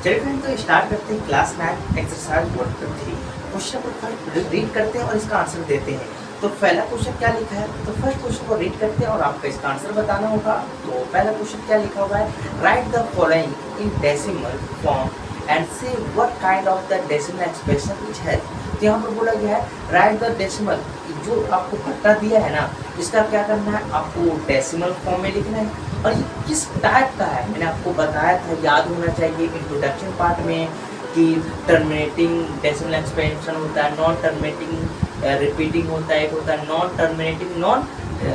चलिए फ्रेंड, तो स्टार्ट करते हैं क्लास 9 एक्सरसाइज 1 क्वेश्चन को फर्स्ट रीड करते हैं और इसका आंसर देते हैं। तो पहला क्वेश्चन क्या लिखा है, तो फर्स्ट क्वेश्चन को रीड करते हैं और आपको इसका आंसर बताना होगा। तो पहला क्वेश्चन क्या लिखा हुआ है, write the following in decimal form and say what kind of the decimal expression which है। तो यहाँ पर बोला गया है राइट द डेसिमल, जो आपको भट्टा दिया है ना, इसका क्या करना है, आपको डेसिमल फॉर्म में लिखना है। और ये किस टाइप का है मैंने आपको बताया था, याद होना चाहिए इंट्रोडक्शन पार्ट में कि टर्मिनेटिंग डेसिमल एक्सपेंशन होता है, नॉन टर्मिनेटिंग रिपीटिंग होता है, एक होता है non terminating non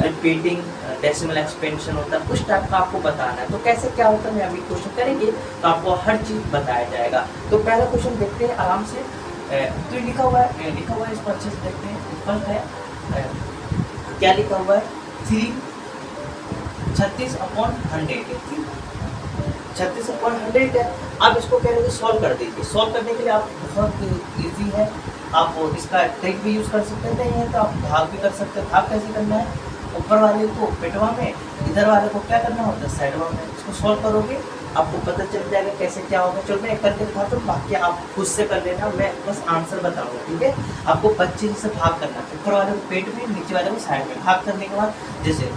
repeating decimal expansion होता है, उस टाइप का आपको बताना है। तो कैसे क्या होता है मैं अभी क्वेश्चन करेंगे तो आपको हर चीज़ बताया जाएगा। तो पहला क्वेश्चन देखते हैं आराम से। तो लिखा हुआ है इसको अच्छे से देखते हैं। फर्स्ट है क्या लिखा हुआ है, 36/100 36/100 है। आप इसको कह रहे हैं सॉल्व कर दीजिए। सॉल्व करने के लिए आप बहुत इजी है, आप इसका ट्रिक भी यूज़ कर सकते हैं, नहीं है तो आप भाग भी कर सकते हैं। भाग कैसे करना है, ऊपर वाले को पेटवा में, इधर वाले को क्या करना होता है साइडवा में। इसको सॉल्व करोगे आपको पता चल जाएगा कैसे क्या होगा। चलो मैं एक करके दिखाता हूँ, बाकी आप खुद से कर लेना, मैं बस आंसर बताऊंगा, ठीक है। आपको 25 से भाग करना है, ऊपर वाले को पेट में, नीचे वाले को साइड में। भाग करने के बाद जैसे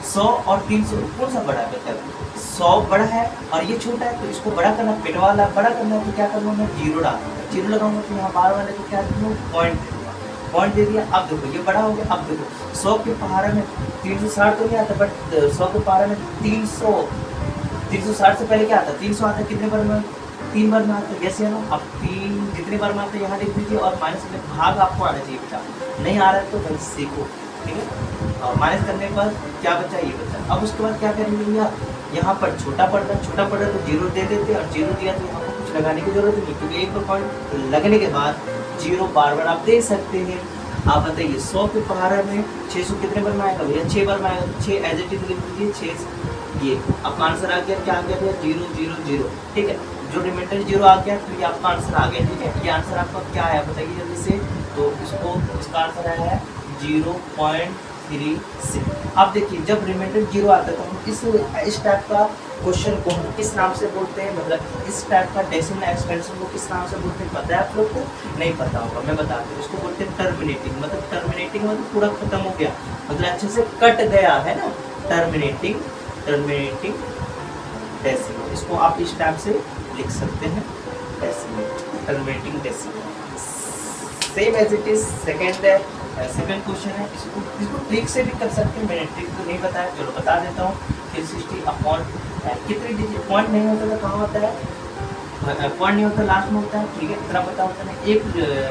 100 और 300 कौन सा बड़ा है, मतलब 100 बड़ा है और ये छोटा है, तो इसको बड़ा करना, पेट वाला बड़ा करना है। तो क्या करूँगा मैं, जीरो डालूंगा। जीरो लगाऊंगा तो यहाँ बाहर वाले को क्या दूँ, पॉइंट दे दिया। अब देखो ये बड़ा हो गया। अब देखो 100 के पहाड़ा में 360 तो नहीं आता, बट 100 के पहाड़ा में 360 से पहले क्या आता है, 300 आता है। कितने बार में, 3 बार में आता है, जैसे है ना। अब 3 जितनी बार में आता है यहाँ लिख दीजिए, और माइनस में भाग आपको आना चाहिए बेटा, नहीं आ रहा है तो भाई सीखो, ठीक है। और माइनस करने के बाद क्या बचा, ये बचा। अब उसके बाद क्या करेंगे भैया, यहाँ पर छोटा पड़ रहा है तो जीरो दे देते हैं, और जीरो दिया तो यहाँ पर कुछ लगाने की जरूरत नहीं, क्योंकि एक पॉइंट लगने के बाद जीरो बार बार आप दे सकते हैं। आप बताइए 100 के पहाड़ा में 600 कितने बार में आएगा भैया, 6 बार में आएगा। 6 एज इट इज लिख दीजिए, 6 ये आपका आंसर आ गया। क्या आ गया भैया, 0 0 0, ठीक है। जो रिमाइंडर 0 आ गया तो ये आपका आंसर आ गया, ठीक है। ये आंसर आपका क्या है बताइए जल्दी से। तो इसका आंसर आया है 0.36। अब देखिए जब रिमाइंडर 0 आता है तो हम इस टाइप का क्वेश्चन को हम किस नाम से बोलते हैं, मतलब इस टाइप का डेसिमल एक्सपेंशन को किस नाम से बोलते हैं, पता है आप लोग को, नहीं पता होगा, मैं बता दूँ। इसको बोलते हैं टर्मिनेटिंग, मतलब पूरा खत्म हो गया, मतलब अच्छे से कट गया है ना, टर्मिनेटिंग डेसिमल। इसको आप इस टाइप से लिख सकते हैं, decimal, terminating decimal. Same as it is second question है। इसको ट्रिक से भी कर सकते हैं, मैंने ट्रिक तो नहीं बताया, चलो बता देता हूँ। 360 कितनी डिजिट, पॉइंट नहीं होता तो कहाँ होता है, पॉइंट नहीं होता लास्ट में होता है, ठीक है। इतना पता होता है,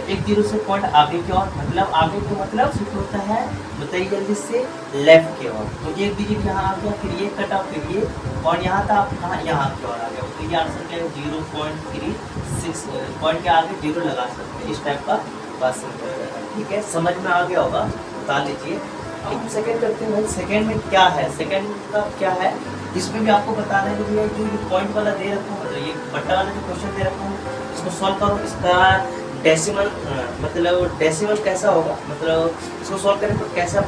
एक जीरो से पॉइंट आगे की ओर, मतलब आगे को मतलब सिर्फ होता है, बताइए जल्दी से, लेफ्ट की ओर। तो एक डिजिट यहाँ आ गया, फिर ये कटा, फिर ये पॉइंट यहाँ था, आप कहाँ, यहाँ की ओर आ गया। तो ये आंसर क्या है, 0.36, पॉइंट के आगे जीरो लगा सकते हैं, इस टाइप का बस, ठीक है। समझ में आ गया होगा, बता लीजिए। अब सेकंड करते हैं भाई, सेकंड में क्या है, सेकंड का क्या है, इसमें भी आपको बताना है कि भैया जो ये पॉइंट वाला दे रखा हूँ, मतलब ये बट्टा वाला जो क्वेश्चन दे रखा हूँ, इसको सॉल्व करो। इसका डेसिमल, मतलब डेसिमल कैसा होगा, मतलब इसको सॉल्व करें तो कैसा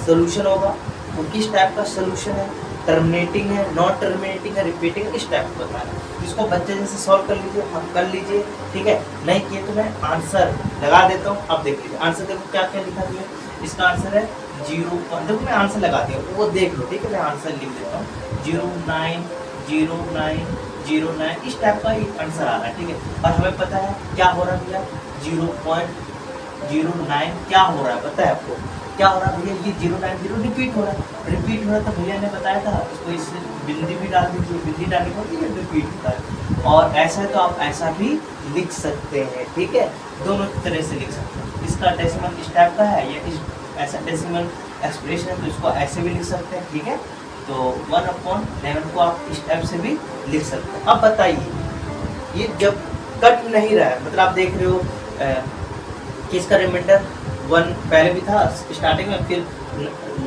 सोल्यूशन होगा, तो किस टाइप का सोल्यूशन है, टर्मिनेटिंग है, नॉन टर्मिनेटिंग है, रिपीटिंग है, इस टाइप का बताना है। इसको बच्चे जैसे सॉल्व कर लीजिए, हम कर लीजिए, ठीक है। नहीं किए तो मैं आंसर लगा देता हूँ, अब देख लीजिए आंसर। देखो क्या क्या लिखा हुआ है, इसका आंसर है 0, देखो मैं आंसर लगा दिया, वो देख लो, ठीक है। मैं आंसर लिख देता हूँ 090909, इस टाइप का आंसर आ रहा है, ठीक है। और हमें पता है क्या हो रहा है भैया, 0.09 क्या हो रहा है, पता है आपको क्या हो रहा है भैया, ये 0.90 रिपीट हो रहा है। तो भैया ने बताया था इसको इस बिंदी भी डाल दीजिए, बिंदी डालने को ये रिपीट होता है। और ऐसा है तो आप ऐसा भी लिख सकते हैं, ठीक है, दोनों तरह से लिख सकते हैं। इसका डेसिमल इस टाइप का है, या ऐसा डेसिमल एक्सप्रेशन है तो इसको ऐसे भी लिख सकते हैं, ठीक है। तो 1/11 को आप इस टाइप से भी लिख सकते हैं। अब बताइए ये जब कट नहीं रहा है, मतलब आप देख रहे हो कि इसका रिमाइंडर 1 पहले भी था स्टार्टिंग में, फिर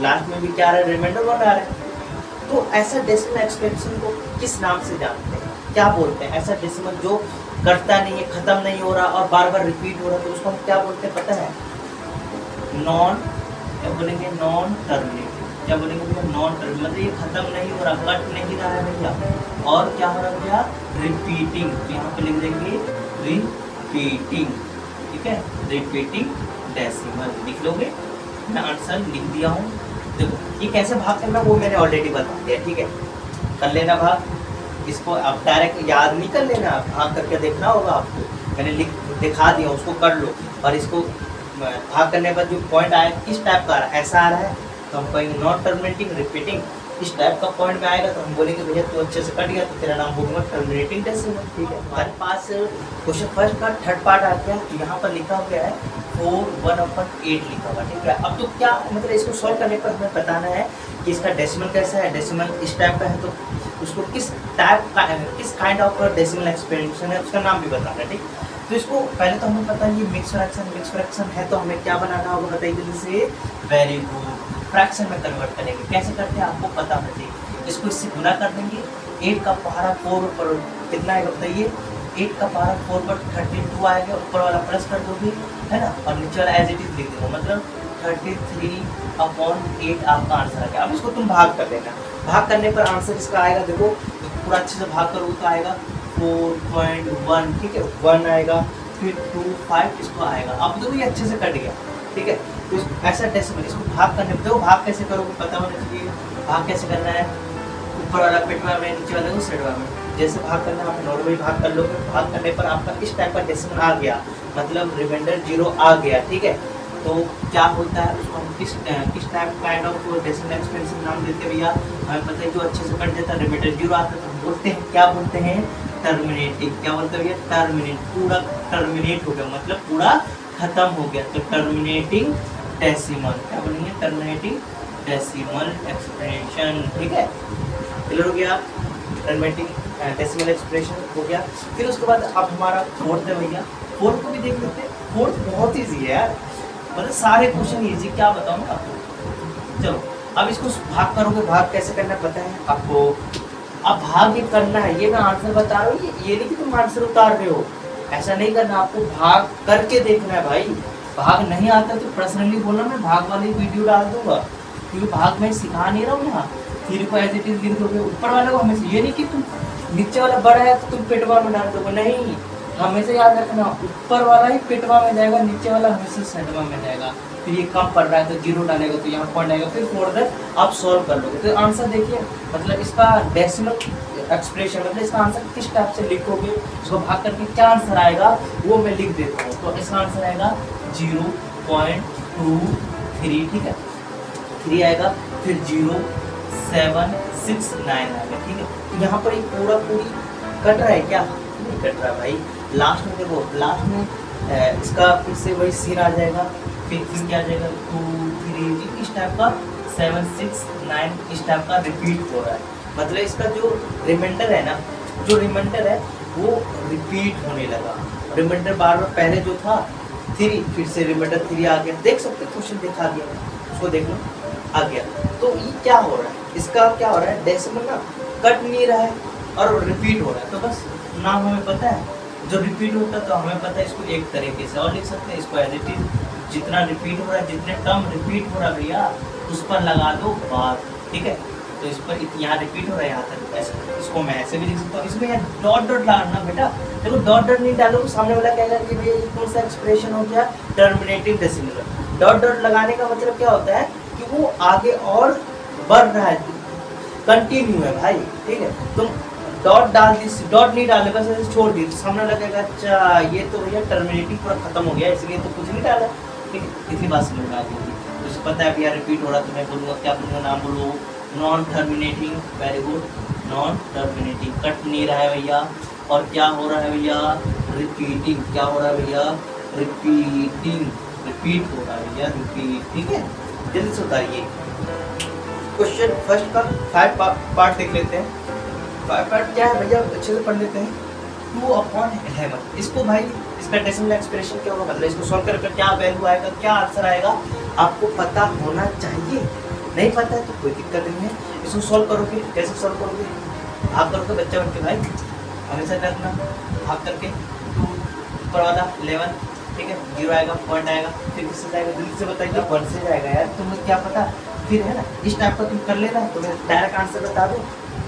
लास्ट में भी क्या आ रहा है, रिमाइंडर 1 आ रहा है। तो ऐसा डेसिमल एक्सपेंशन को किस नाम से जानते हैं, क्या बोलते हैं, ऐसा डेसिमल जो कटता नहीं है, खत्म नहीं हो रहा और बार बार रिपीट हो रहा है, तो उसको हम क्या बोलते हैं पता है, नॉन टर्मिनेटिंग, क्या बोलेंगे भैया, नॉन टर्मिनेटिंग, मतलब ये खत्म नहीं हो रहा, कट नहीं रहा है भैया। और क्या हो रहा है भैया, रिपीटिंग, तो यहाँ पे लिख देंगे रिपीटिंग, ठीक है, रिपीटिंग डेसिमल लिख लोगे। मैं आंसर लिख दिया हूँ। देखो ये कैसे भाग करना वो मैंने ऑलरेडी बता दिया, ठीक है, कर लेना भाग। इसको आप डायरेक्ट याद नहीं कर लेना, भाग करके देखना होगा आपको, मैंने लिख दिखा दिया, उसको कर लो। और इसको भाग करने पर जो पॉइंट आया किस टाइप का आ रहा है, ऐसा आ रहा है तो हम कहेंगे नॉन टर्मिनेटिंग रिपीटिंग। इस टाइप का पॉइंट में आएगा तो हम बोलेंगे भैया तू अच्छे से कट गया, तो तेरा नाम होगा टर्मिनेटिंग डेसिमल, ठीक है। हमारे पास क्वेश्चन फर्स्ट का थर्ड पार्ट आ गया, तो यहाँ पर लिखा गया है 4/1/8 लिखा हुआ, ठीक है। अब तो क्या मतलब इसको सॉल्व करने पर हमें बताना है कि इसका डेसिमल कैसा है। डेसिमल इस टाइप का है तो उसको किस टाइप का, किस काइंड ऑफ डेसिमल एक्सपेंशन है उसका नाम भी बताना है, ठीक। तो इसको पहले तो हमें पता है ये मिक्स फ्रैक्शन है, तो हमें क्या बनाना होगा बताइए जल्दी से। वेरी गुड, फ्रैक्शन में कन्वर्ट करेंगे। कैसे करते हैं आपको पता होना चाहिए। इसको इससे गुना कर देंगे, 8 का पारा 4 पर कितना आएगा बताइए, 8 का पारा 4 पर 32 आएगा, ऊपर वाला प्लस कर दोगे, है ना, और नीचे वाला एज इट इज लिख देंगे, मतलब 33/8 आपका आंसर आ गया। अब इसको तुम भाग कर देना, भाग करने पर आंसर इसका आएगा, देखो पूरा अच्छे से भाग करोगे तो आएगा 4.1, ठीक है, 1 आएगा, फिर 2 5 इसको आएगा। अब देखो ये अच्छे से कट गया, ठीक है। तो ऐसा डेसिमल इसको भाग करने पर, देखो भाग कैसे करोगे पता होना चाहिए। भाग कैसे करना है, ऊपर वाला पेटवा में, नीचे वाले को सेडवा में, जैसे भाग करना है आप नॉर्मली भाग कर लोगे। भाग करने पर आपका इस टाइप का डेसिमल आ गया, मतलब रिमाइंडर 0 आ गया, ठीक है। तो क्या होता है उसको हम किस type kind of decimal expansion नाम देते हैं भैया, हमें पता है जो अच्छे से कट जाता है, रिमाइंडर 0 आता है तो हम बोलते हैं, क्या बोलते हैं, टर्मिनेटिंग। क्या बोलते हैं भैया, टर्मिनेट, पूरा टर्मिनेट हो गया, मतलब पूरा खत्म हो गया, तो टर्मिनेटिंग डेसिमल। क्या बोलेंगे, टर्मिनेटिंग डेसिमल एक्सप्रेशन, ठीक है, क्लियर हो गया। टर्मिनेटिंग डेसिमल एक्सप्रेशन हो गया। फिर उसके बाद अब हमारा फोर्थ है भैया, फोर्थ को भी देख लेते हैं। फोर्थ बहुत ईजी है यार, मतलब सारे क्वेश्चन ईजी, क्या बताऊँ मैं आपको। चलो अब इसको भाग करोगे, भाग कैसे करना पता है आपको। अब भाग ये करना है, ये मैं आंसर बता रहा हूँ, ये नहीं कि तुम आंसर उतार रहे हो, ऐसा नहीं करना, आपको भाग करके देखना है भाई। भाग नहीं आता तो पर्सनली बोलना, मैं भाग वाली वीडियो डाल दूंगा, क्योंकि भाग में सिखा नहीं रहा हूँ ना। फिर को एज इट इज लिख दोगे, ऊपर वाले को हमेशा, ये नहीं कि तुम नीचे वाला बड़ा है तो तुम पेटवा में डाल दोगे, नहीं, हमेशा याद रखना ऊपर वाला ही पेटवा में जाएगा, नीचे वाला हमेशा सेटवा में जाएगा। फिर ये कम पड़ रहा है तो 0 डालेगा तो यहाँ पॉइंट आएगा, फिर फर्दर आप सॉल्व कर लोगे। तो आंसर देखिए, मतलब इसका डेसिमल एक्सप्रेशन, मतलब इसका आंसर किस टाइप से लिखोगे, उसको भाग करके क्या आंसर आएगा वो मैं लिख देता हूँ। तो इसका आंसर आएगा 0.23, ठीक है, 3 आएगा, फिर 0.769 आएगा, ठीक है। तो यहाँ पर एक पूरी कट रहा है क्या, नहीं कट रहा भाई। लास्ट में देखो, लास्ट में इसका फिर से वही सीन आ जाएगा, फिर क्या आ जाएगा 2 3, इस टाइप का 769 इस टाइप का रिपीट हो रहा है, मतलब इसका जो रिमाइंडर है ना, जो रिमाइंडर है वो रिपीट होने लगा। रिमाइंडर बार बार पहले जो था 3, फिर से रिमाइंडर 3 आ गया, देख सकते क्वेश्चन दिखा दिया, उसको देख लो आ गया। तो ये क्या हो रहा है, इसका क्या हो रहा है, डेसिमल ना कट नहीं रहा है और रिपीट हो रहा है। तो बस नाम हमें पता है, जो रिपीट होता है तो हमें पता है इसको एक तरीके से और लिख सकते हैं, इसको एज इट इज जितना रिपीट हो रहा है, जितने टर्म रिपीट हो रहा है भैया उस पर लगा दो बात, ठीक है। तो इस पर यहाँ रिपीट हो रहा है, यहाँ तक ऐसे, इसको मैं ऐसे भी लिख सकता हूँ। इसमें यहाँ डॉट लगाना बेटा, देखो डॉट नहीं डालो, सामने वाला कहेगा कि भैया ये कौन सा एक्सप्रेशन हो गया, टर्मिनेटिंग डेसिमल। डॉट लगाने का मतलब क्या होता है कि वो आगे और बढ़ रहा है, कंटिन्यू है भाई, ठीक है। तुम डॉट डाल दी, डॉट नहीं डाले बस ऐसे छोड़ दी, तो सामने लगेगा अच्छा ये तो भैया टर्मिनेटिंग पूरा खत्म हो गया, इसलिए तो कुछ नहीं डाला, ठीक है। इतनी बात समझ में आ गई, तो पता है भैया रिपीट हो रहा है, तो मैं बोलूँगा क्या बोलूँगा, नाम बोलो non terminating. Very good, non terminating, cut नहीं रहा है भैया, और क्या हो रहा है भैया, रिपीटिंग। क्या हो रहा है भैया, रिपीटिंग, रिपीट हो रहा है भैया, रिपीट, ठीक है। जल्दी से उतारिए। क्वेश्चन फर्स्ट का 5 पार्ट देख लेते हैं। 5 पार्ट क्या है भैया, अच्छे से पढ़ लेते हैं। 2/11, इसको भाई इसका डेसिमल एक्सप्रेशन क्या होगा, मतलब इसको सॉल्व करके क्या वैल्यू आएगा, क्या आंसर आएगा, आपको पता होना चाहिए। नहीं पता है तो कोई दिक्कत नहीं है, इसको सॉल्व करोगे, कैसे सॉल्व करोगे, भाग करोगे बच्चा बन के भाई, हमेशा रखना भाग करके 2 ऊपर वाला 11, ठीक है, 0 आएगा, पॉइंट आएगा, फिर किससे जाएगा जल्दी से बताइए, 1 से जाएगा यार, तुम्हें क्या पता फिर है ना इस टाइप का तुम कर लेना तो मैं डायरेक्ट आंसर बता दूँ।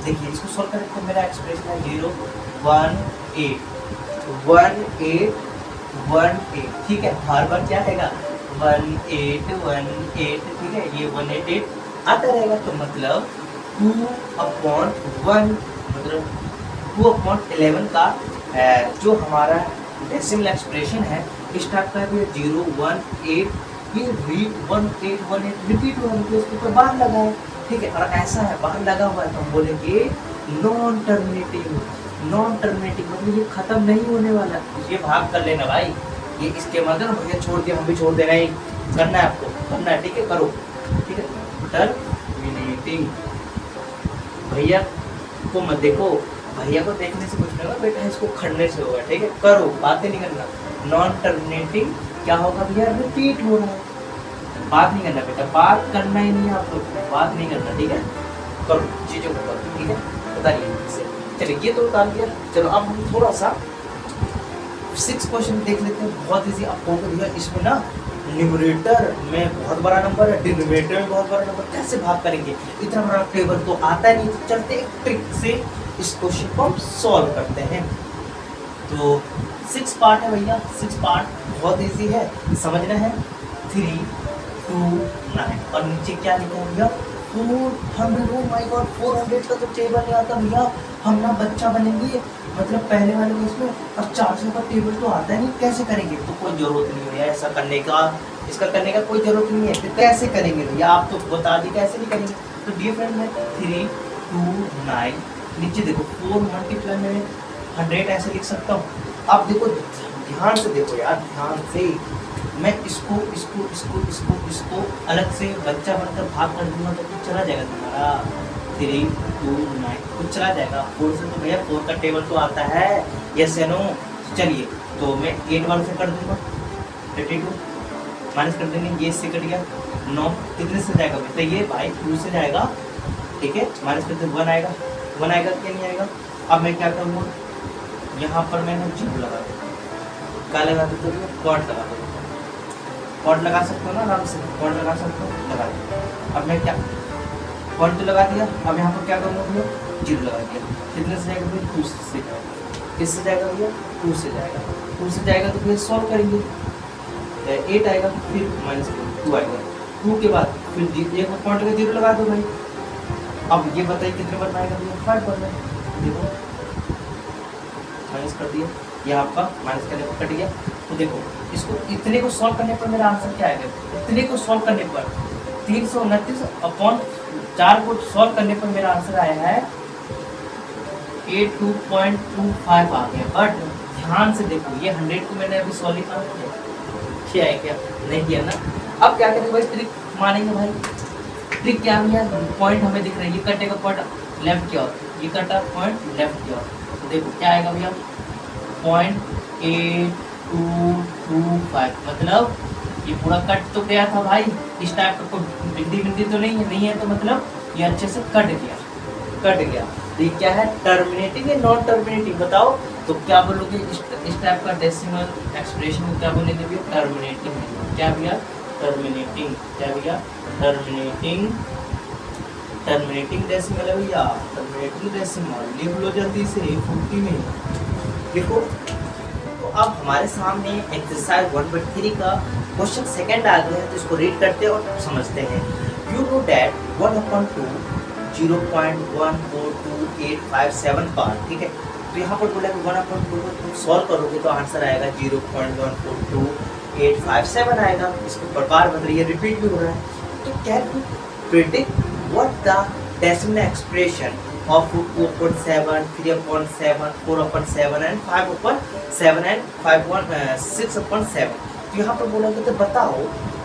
देखिए इसको सॉल्व करें तो मेरा एक्सप्रेशन है 0 1 8 1 8 1 8, ठीक है। बार बार क्या रहेगा 1 8 1 8, ठीक है, ये 188 आता रहेगा। तो मतलब 2/1 मतलब 2/11 का जो हमारा डेसिमल एक्सप्रेशन है इस टाइप का भी 0 1 8 ये 1 8 1 8 रिपीट हुआ है, उसके ऊपर बार लगा है, ठीक है। और ऐसा है बार लगा हुआ है तो हम बोलेंगे नॉन टर्मिनेटिंग। नॉन टर्मिनेटिंग मतलब ये खत्म नहीं होने वाला। ये भाग कर लेना भाई, ये इसके मतलब भैया छोड़ दिया हम भी छोड़ देना ही करना है, आपको करना है, ठीक है, करो, ठीक है। टर्मिनेटिंग भैया को मत देखो, भैया को देखने से कुछ नहीं होगा बेटा, इसको खड़ने से होगा, ठीक है, करो, बातें नहीं करना। नॉन टर्मिनेटिंग क्या होगा भैया, रिपीट हो रहा है, बात नहीं करना बेटा, बात करना ही नहीं है आप लोग, बात नहीं करना, ठीक है, करो चीज़ों को करो, ठीक है, बताइए इसे। चलिए ये तो उतार दिया। चलो अब हम थोड़ा सा 6 क्वेश्चन देख लेते हैं, बहुत इजी आपको दिया। इसमें ना न्यूमरेटर में बहुत बड़ा नंबर है, डिनोमिनेटर में बहुत बड़ा नंबर, कैसे भाग करेंगे, इतना बड़ा टेबल तो आता नहीं। तो चलते एक ट्रिक से इस क्वेश्चन को हम सॉल्व करते हैं। तो 6 पार्ट है भैया, 6 पार्ट बहुत इजी है, समझना है। 3 2 9 और नीचे क्या लिखा है भैया 400। ओ माय गॉड 400 का तो टेबल नहीं आता भैया, हम ना बच्चा बनेंगे मतलब पहले वाले में इसमें, और 400 का टेबल तो आता है नहीं, कैसे करेंगे। तो कोई ज़रूरत नहीं भैया ऐसा करने का, इसका करने का कोई ज़रूरत नहीं है। फिर कैसे करेंगे भैया, आप तो बता दी कैसे नहीं करेंगे। तो डियर फ्रेंड मैं 3 2 9 नीचे देखो 4 मल्टीप्लाई में 100 ऐसे लिख सकता हूँ। अब देखो ध्यान से देखो यार, ध्यान से मैं इसको इसको इसको इसको इसको अलग से बच्चा बनकर भाग कर दूंगा तो कुछ चला जाएगा तुम्हारा 3 2 9 कुछ चला जाएगा। 4 से तो भैया 4 का टेबल तो आता है, यस या नो। चलिए तो मैं 8 बार से कर दूंगा 32 माइनस कर देंगे, ये इससे कट गया 9 कितने से जाएगा बेटा, ये भाई 2 से जाएगा, ठीक है, माइनस करते 1 आएगा, 1 आएगा क्या नहीं आएगा। अब मैं क्या करूँगा यहाँ पर मैंने जीरो लगा दूँ, क्या लगा देते हो कॉर्ड लगा दो, कॉर्ड लगा सकते हो ना आराम से, कॉर्ड लगा सकते हो, लगा दिया। अब मैं क्या कॉर्ड तो लगा दिया, अब यहाँ पर क्या करूँगा भैया जीरो लगा दिया, कितने से जाएगा भैया 2 से जाएगा, किससे जाएगा भैया 2 से जाएगा, 2 से जाएगा तो फिर सॉल्व करेंगे 8 आएगा, फिर माइनस 2 आएगा, 2 के बाद फिर एक पॉइंट का जीरो लगा दो भाई। अब ये बताइए कितने बनना आएगा भैया 5 बनना है, देखो माइनस कर दिया, ये आपका माइनस करने पर कट गया। तो देखो इसको इतने को सॉल्व करने पर मेरा आंसर क्या आएगा, इतने को सॉल्व करने पर 329/4 को सॉल्व करने पर मेरा आंसर आया है 82.25 आ गया। बट ध्यान से देखो ये 100 को मैंने अभी सॉल्व किया है, क्या नहीं किया ना। अब क्या करेंगे भाई, ट्रिक मानेंगे भाई। ट्रिक क्या है, पॉइंट हमें दिख रहा है, ये कटे का पॉइंट लेफ्ट की ओर, ये कटा पॉइंट लेफ्ट की ओर, तो देखो क्या आएगा भैया 0.8225, मतलब ये पूरा कट तो गया था भाई, इस टाइप का कोई बिंदी तो नहीं है, तो मतलब ये अच्छे से कट गया। तो ये क्या है टर्मिनेटिंग है नॉन टर्मिनेटिंग, बताओ तो क्या बोलोगे इस टाइप का डेसिमल एक्सप्रेशन को क्या बोलेंगे भैया टर्मिनेटिंग, क्या भैया टर्मिनेटिंग, क्या भैया टर्मिनेटिंग डेसिमल है भैया, टर्मिनेटिंग डेसिमल लिख लो जल्दी से 40 में लिखो। तो अब हमारे सामने एक्सरसाइज 1/3 का क्वेश्चन सेकंड आ गया है, तो इसको रीड करते हैं और समझते हैं। यू नो दैट 1/2 0.142857 पार्ट, ठीक है। तो यहाँ पर बोला कि 1/2 को तुम सॉल्व करोगे तो आंसर आएगा 0.142857 आएगा। इसको बार बदल रही है, रिपीट भी हो रहा है। तो can you predict what the decimal expression of 2/7, 3/7, 4/7 and 5/7 and 6/7। तो यहाँ पर बोला तो बताओ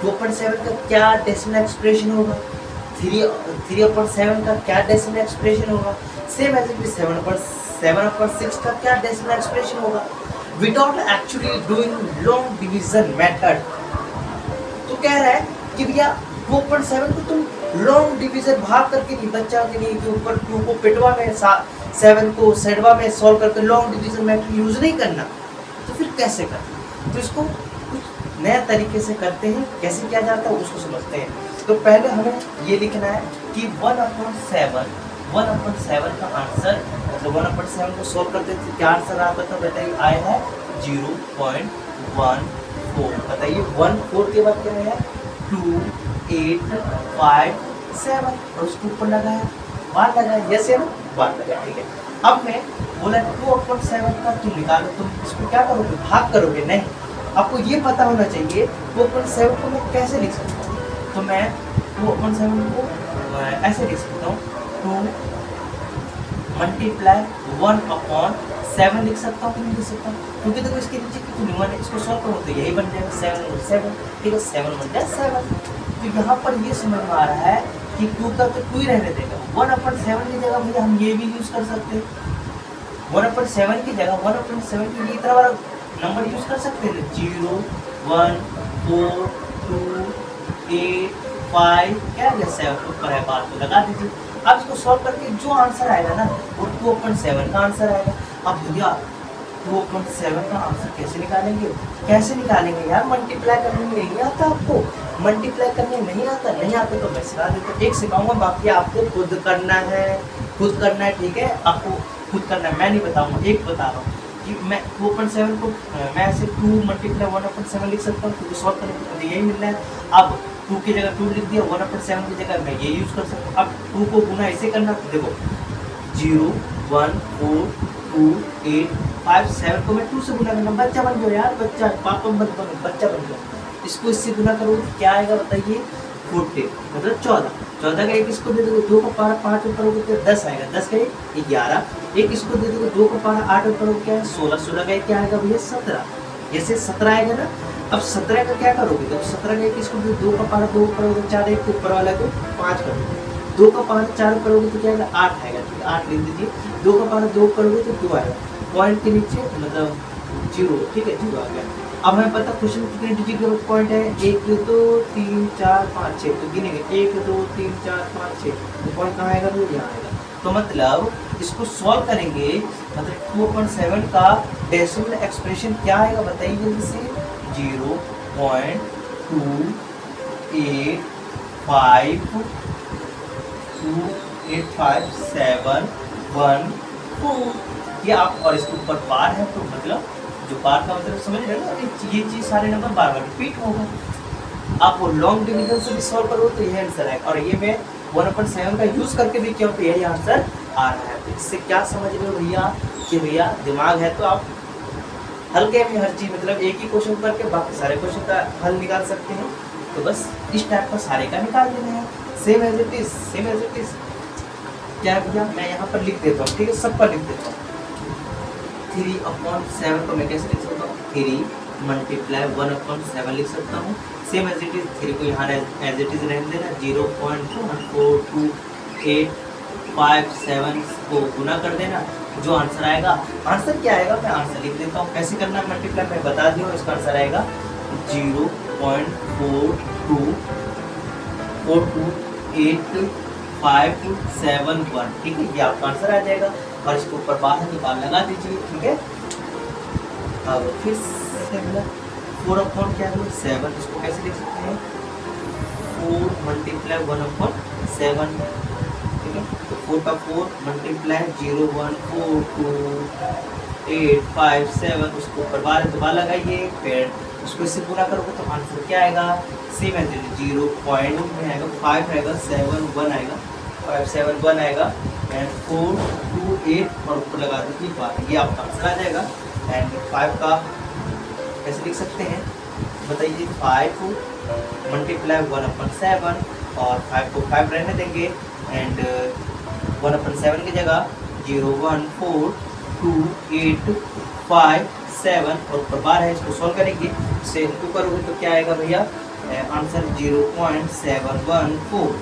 2/7 का क्या डेसिमल एक्सप्रेशन होगा, 3/7 का क्या डेसिमल एक्सप्रेशन होगा, सेम एज इट इज 7/6 का क्या डेसिमल एक्सप्रेशन होगा, without actually doing long division method. तो कह रहा है कि भैया 2/7 को तुम लॉन्ग डिवीजन भाग करके नहीं, बच्चा के लिए के ऊपर 2 को पिटवा में 7 को सेडवा में सॉल्व करके लॉन्ग डिवीजन मेथड यूज नहीं करना, तो फिर कैसे करना। तो इसको कुछ नया तरीके से करते हैं, कैसे किया जाता है उसको समझते हैं। तो पहले हमें ये लिखना है कि 1/7 का आंसर, मतलब 1/7 को सोल्व करते थे क्या आंसर आता था बताइए, आया है 0.14। बताइए 1/4 के बाद क्या है 2857 और उसके ऊपर लगा है 1 लगा है, यस है ना 1 लगा है, ठीक है। अब मैं बोला 2/7 का तुम निकालो, तुम इसको क्या करोगे भाग करोगे, नहीं आपको ये पता होना चाहिए 2/7 को मैं कैसे लिख सकता हूँ। तो मैं 2/7 को ऐसे लिख सकता हूँ 2 मल्टीप्लाई 1/7 लिख सकता हूँ कि नहीं लिख सकता हूँ, क्योंकि देखो इसके नीचे कितनी 1 है, इसको सॉल्व करो तो यही बन जाएगा 7 ठीक है 7 बन जाए 7। तो यहाँ पर ये समझ में आ रहा है कि 2 का तो 2 ही रहने देगा, 1/7 की जगह भैया हम ये भी यूज कर सकते हैं, 1/7 की जगह 1/7 के लिए इतना बड़ा नंबर यूज कर सकते हैं 0 1 4 2 8 5 क्या है 7 ऊपर है बात तो लगा दीजिए। अब इसको सॉल्व करके जो आंसर आएगा ना वो 2/7 का आंसर आएगा। अब भैया 2/7 का आंसर कैसे निकालेंगे यार, मल्टीप्लाई करने में नहीं आता आपको, मल्टीप्लाई करने नहीं आता तो मैं सिखा देता हूँ, एक सिखाऊंगा, बाकी आपको खुद करना है ठीक है, आपको खुद करना है, मैं नहीं बताऊंगा, एक बता रहा हूँ कि मैं 2/7 को मैं ऐसे 2 मल्टीप्लाई 1/7 लिख सकता हूँ, क्योंकि सॉल्व करने के मुझे यही मिल रहा है। अब 2 की जगह 2 लिख दिया, 1/7 की जगह मैं ये यूज़ कर सकता हूँ। अब 2 को गुना ऐसे करना, तो देखो 0 1 4 2 8 5 7 को मैं 2 से गुना करना, बच्चा बन जाओ यार, बच्चा पापा मत बनो, बच्चा बन जाओ। इसको इससे गुना करोगे तो क्या आएगा बताइए 40 मतलब 14 का एक इसको दे दोगे 2 का पारा 5 ऊपर करोगे तो 10 आएगा, 10 का एक 11, एक इसको दे दोगे 2 का पारा 8 ऊपर करोगे क्या है 16 का एक क्या आएगा भैया 17, जैसे 17 आएगा ना। अब 17 का क्या करोगे, तो 17 का एक इसको 2 का पारा 2 ऊपर करोगे 4, एक ऊपर वाला को 5 करोगे, 2 का पारा 4 ऊपर करोगे तो क्या आएगा 8 आएगा, ठीक है 8 लिख दीजिए, 2 का पारा 2 ऊपर करोगे तो 2 आएगा, पॉइंट के नीचे मतलब 0, ठीक है 0 आ गया। अब हमें पता क्वेश्चन कितने डिजिट के पॉइंट है 1 2 3 4 5 6, तो गिनेंगे 1 2 3 4 5 6, तो पॉइंट कहाँ आएगा तो यहाँ आएगा। तो मतलब इसको सॉल्व करेंगे, मतलब 2/7 का डेसिमल एक्सप्रेशन क्या आएगा बताइए जल्दी से 0.285714 ये आप, और इसके ऊपर बार है तो मतलब जो बार का मतलब समझ रहे हो ना, ये चीज़ सारे नंबर बार बार रिपीट होगा। आप वो लॉन्ग डिवीजन से भी सॉल्व करो तो यही आंसर आएगा, और ये मैं 1/7 का यूज़ करके भी क्यों तो यही आंसर आ रहा है। तो इससे क्या समझ रहे हो भैया कि भैया दिमाग है तो आप हल्के में हर चीज़ मतलब एक ही क्वेश्चन करके बाकी सारे क्वेश्चन का हल निकाल सकते हैं। तो बस इस टाइप का सारे का निकाल लेना है, सेम एज इट इज क्या है भैया, मैं यहाँ पर लिख देता हूँ, ठीक है सब पर लिख देता हूँ। 3/7 को मैं कैसे लिख सकता हूँ 3 मल्टीप्लाई 1/7 लिख सकता हूँ, सेम एज इट इज 3 को यहाँ एज इट इज रहने देना, 0.142857 को गुना कर देना, जो आंसर आएगा, आंसर क्या आएगा मैं आंसर लिख देता हूँ, कैसे करना है मल्टीप्लाई मैं बता दी हूँ, इसका आंसर आएगा 0.428571, ठीक है ये आपका आंसर आ जाएगा, और इसके ऊपर बाहर की बात लगा दीजिए, ठीक है। अब फिर से 4/7 क्या है 7, इसको कैसे लिख सकते हैं 4 मल्टीप्लाई 1/7, ठीक है, तो 4 का 4 मल्टीप्लाई 0.142857, उसको ऊपर बार तो बार लगाइए, फिर उसको इससे पूरा करोगे तो आंसर क्या आएगा सेम है 0.5 आएगा 71 आएगा 571 आएगा एंड 428 और ऊपर लगा दीजिए बार, ये आपका आंसर आ जाएगा। एंड 5 का कैसे लिख सकते हैं बताइए 5 मल्टीप्लाई 1/7 और 5 को 5 रहने देंगे एंड 1/7 की जगह 0.142857 और ऊपर बार है, इसको सॉल्व करेंगे, इससे इनको करोगे तो क्या आएगा भैया आंसर 0.714,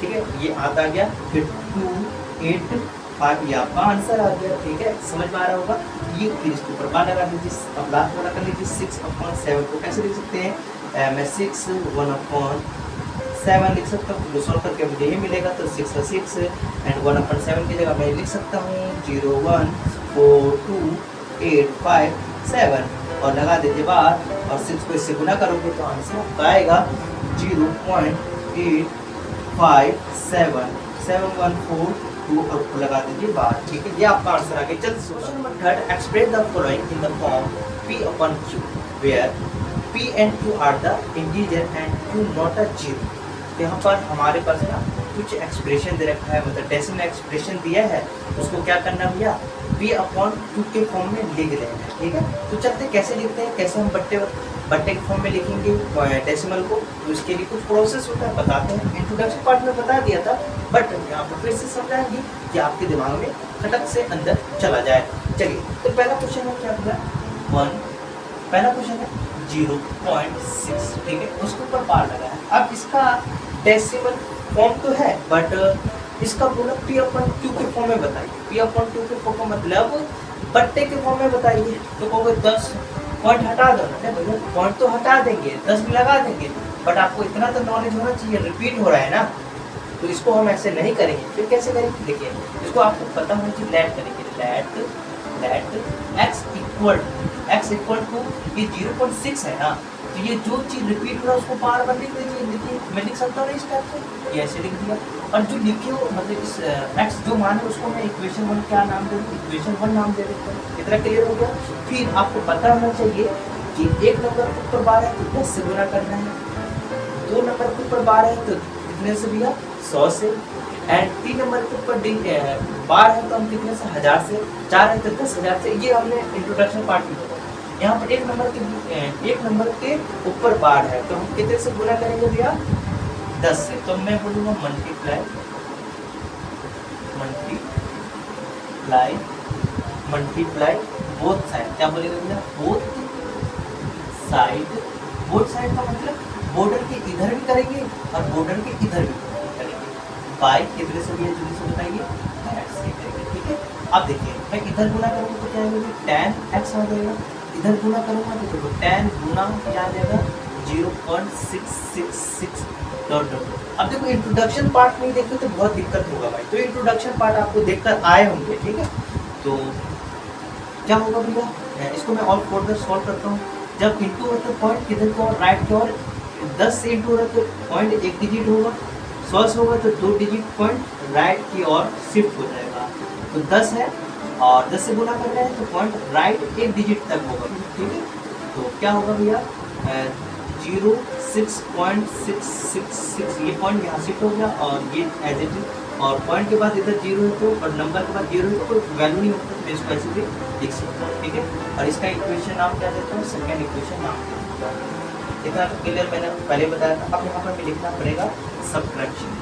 ठीक है ये आता गया, फिर 285 ये आपका आंसर आ गया, ठीक है समझ में आ रहा होगा। ये फिर इसके ऊपर बार लगा दीजिए, अब लास्ट वाला कर लीजिए 6/7 को कैसे लिख सकते हैं मैं 6 1/7 लिख सकता हूँ, जो सॉल्व करके मुझे ये मिलेगा, तो 6 का 6 एंड 1/7 की जगह मैं लिख सकता हूँ 0.142857 और लगा दीजिए बार, और 6 को इससे गुना करोगे तो आंसर आपका आएगा 0.8 8 5 7 7 1 4 2 आपको लगा दीजिए बाहर, ठीक है। ये आपका आंसर आ गया। जल्द question number 3, express the following in the form P upon Q where P and Q are the integer and Q not a zero। यहाँ पर हमारे पास ना कुछ एक्सप्रेशन दे रखा है, मतलब डेसिमल एक्सप्रेशन दिया है, उसको क्या करना भैया P अपॉन Q के फॉर्म में लिख लेना है, ठीक है। तो चलते कैसे लिखते हैं, कैसे हम बट्टे के फॉर्म में लिखेंगे डेसिमल को, तो इसके लिए कुछ प्रोसेस होता है, बताते हैं। इंट्रोडक्शन पार्ट में बता दिया था, बट यहाँ पर फिर से समझाएंगे कि आपके दिमाग में खटक से अंदर चला जाए। चलिए, तो पहला क्वेश्चन है क्या भैया 1, पहला क्वेश्चन है 0.6, ठीक है, उसके ऊपर बार लगा है। अब इसका डेसिमल फॉर्म तो है, बट इसका पूरा P अपॉन Q के फॉर्म में बताइए। P अपॉन Q के फॉर्म का मतलब बट्टे के फॉर्म में बताइए। तो कहोगे 10 पॉइंट हटा दो ना भैया, पॉइंट तो हटा देंगे, 10 में लगा देंगे, बट आपको इतना तो नॉलेज होना चाहिए, रिपीट हो रहा है ना, तो इसको हम ऐसे नहीं करेंगे। फिर कैसे करेंगे, देखिए इसको आपको पता होना चाहिए, लेट करेंगे, लेट x इक्वल टू ये 0.6 है ना, तो ये जो चीज रिपीट हो रहा है उसको बार बार लिख दीजिए। देखिए मैं लिख सकता हूँ ना इस टाइप से, ये ऐसे लिख दिया, और जो लिखे हो मतलब इस x जो मान है उसको मैं इक्वेशन 1 क्या नाम दे दूँ, इक्वेशन 1 नाम दे देता हूँ। इतना क्लियर हो गया। फिर आपको पता होना चाहिए कि एक नंबर के ऊपर बार है तो 10 से गुना करना है, 2 नंबर के ऊपर बार है तो कितने से भैया 100 से, एंड 3 नंबर के ऊपर बार है तो हम कितने से 1000 से, 4 है तो 10,000 से। ये हमने इंट्रोडक्शन पार्ट में बताया। यहाँ पर एक नंबर के ऊपर बार है तो हम कितने से गुना करेंगे भैया 10 से। तो मैं बोलूँगा मल्टीप्लाई बोथ साइड। क्या बोलेगा भैया बोथ साइड का मतलब बॉर्डर के इधर भी करेंगे और बॉर्डर के इधर भी करेंगे। बाय कितने से भैया जल्दी से बताइए, ठीक है। अब देखिए मैं इधर गुना करूँगा तो क्या आएगा, tan x आ जाएगा, इधर गुना करूँगा तो देखो tan गुना क्या आ जाएगा 0.666 डॉट डॉट। अब देखो इंट्रोडक्शन पार्ट नहीं देखे तो बहुत दिक्कत होगा भाई, तो इंट्रोडक्शन पार्ट आपको देखकर आए होंगे, ठीक है। तो क्या होगा भैया, इसको मैं और फर्दर सॉल्व करता हूँ। जब इंटू होता है पॉइंट किधर की ओर, राइट की ओर, 10 से इंटू हो रहा है तो पॉइंट एक डिजिट होगा, 100 से होगा तो 2 डिजिट पॉइंट राइट की ओर शिफ्ट हो जाएगा। तो 10 है और 10 से गुना कर रहे हैं तो पॉइंट राइट एक डिजिट तक होगा, ठीक है। तो क्या होगा भैया 0.666, ये पॉइंट यहाँ शिफ्ट हो गया और ये एज इट इज, और पॉइंट के बाद इधर 0 है तो, और नंबर के बाद 0 है तो वैल्यू नहीं होता, तो मैं इसको ऐसे भी लिख सकता हूँ, ठीक है। और इसका इक्वेशन नाम क्या देता हूँ, सेकेंड इक्वेशन नाम देता हूँ। इतना तो क्लियर मैंने पहले बताया था। अब यहाँ पर भी लिखना पड़ेगा सब्ट्रैक्शन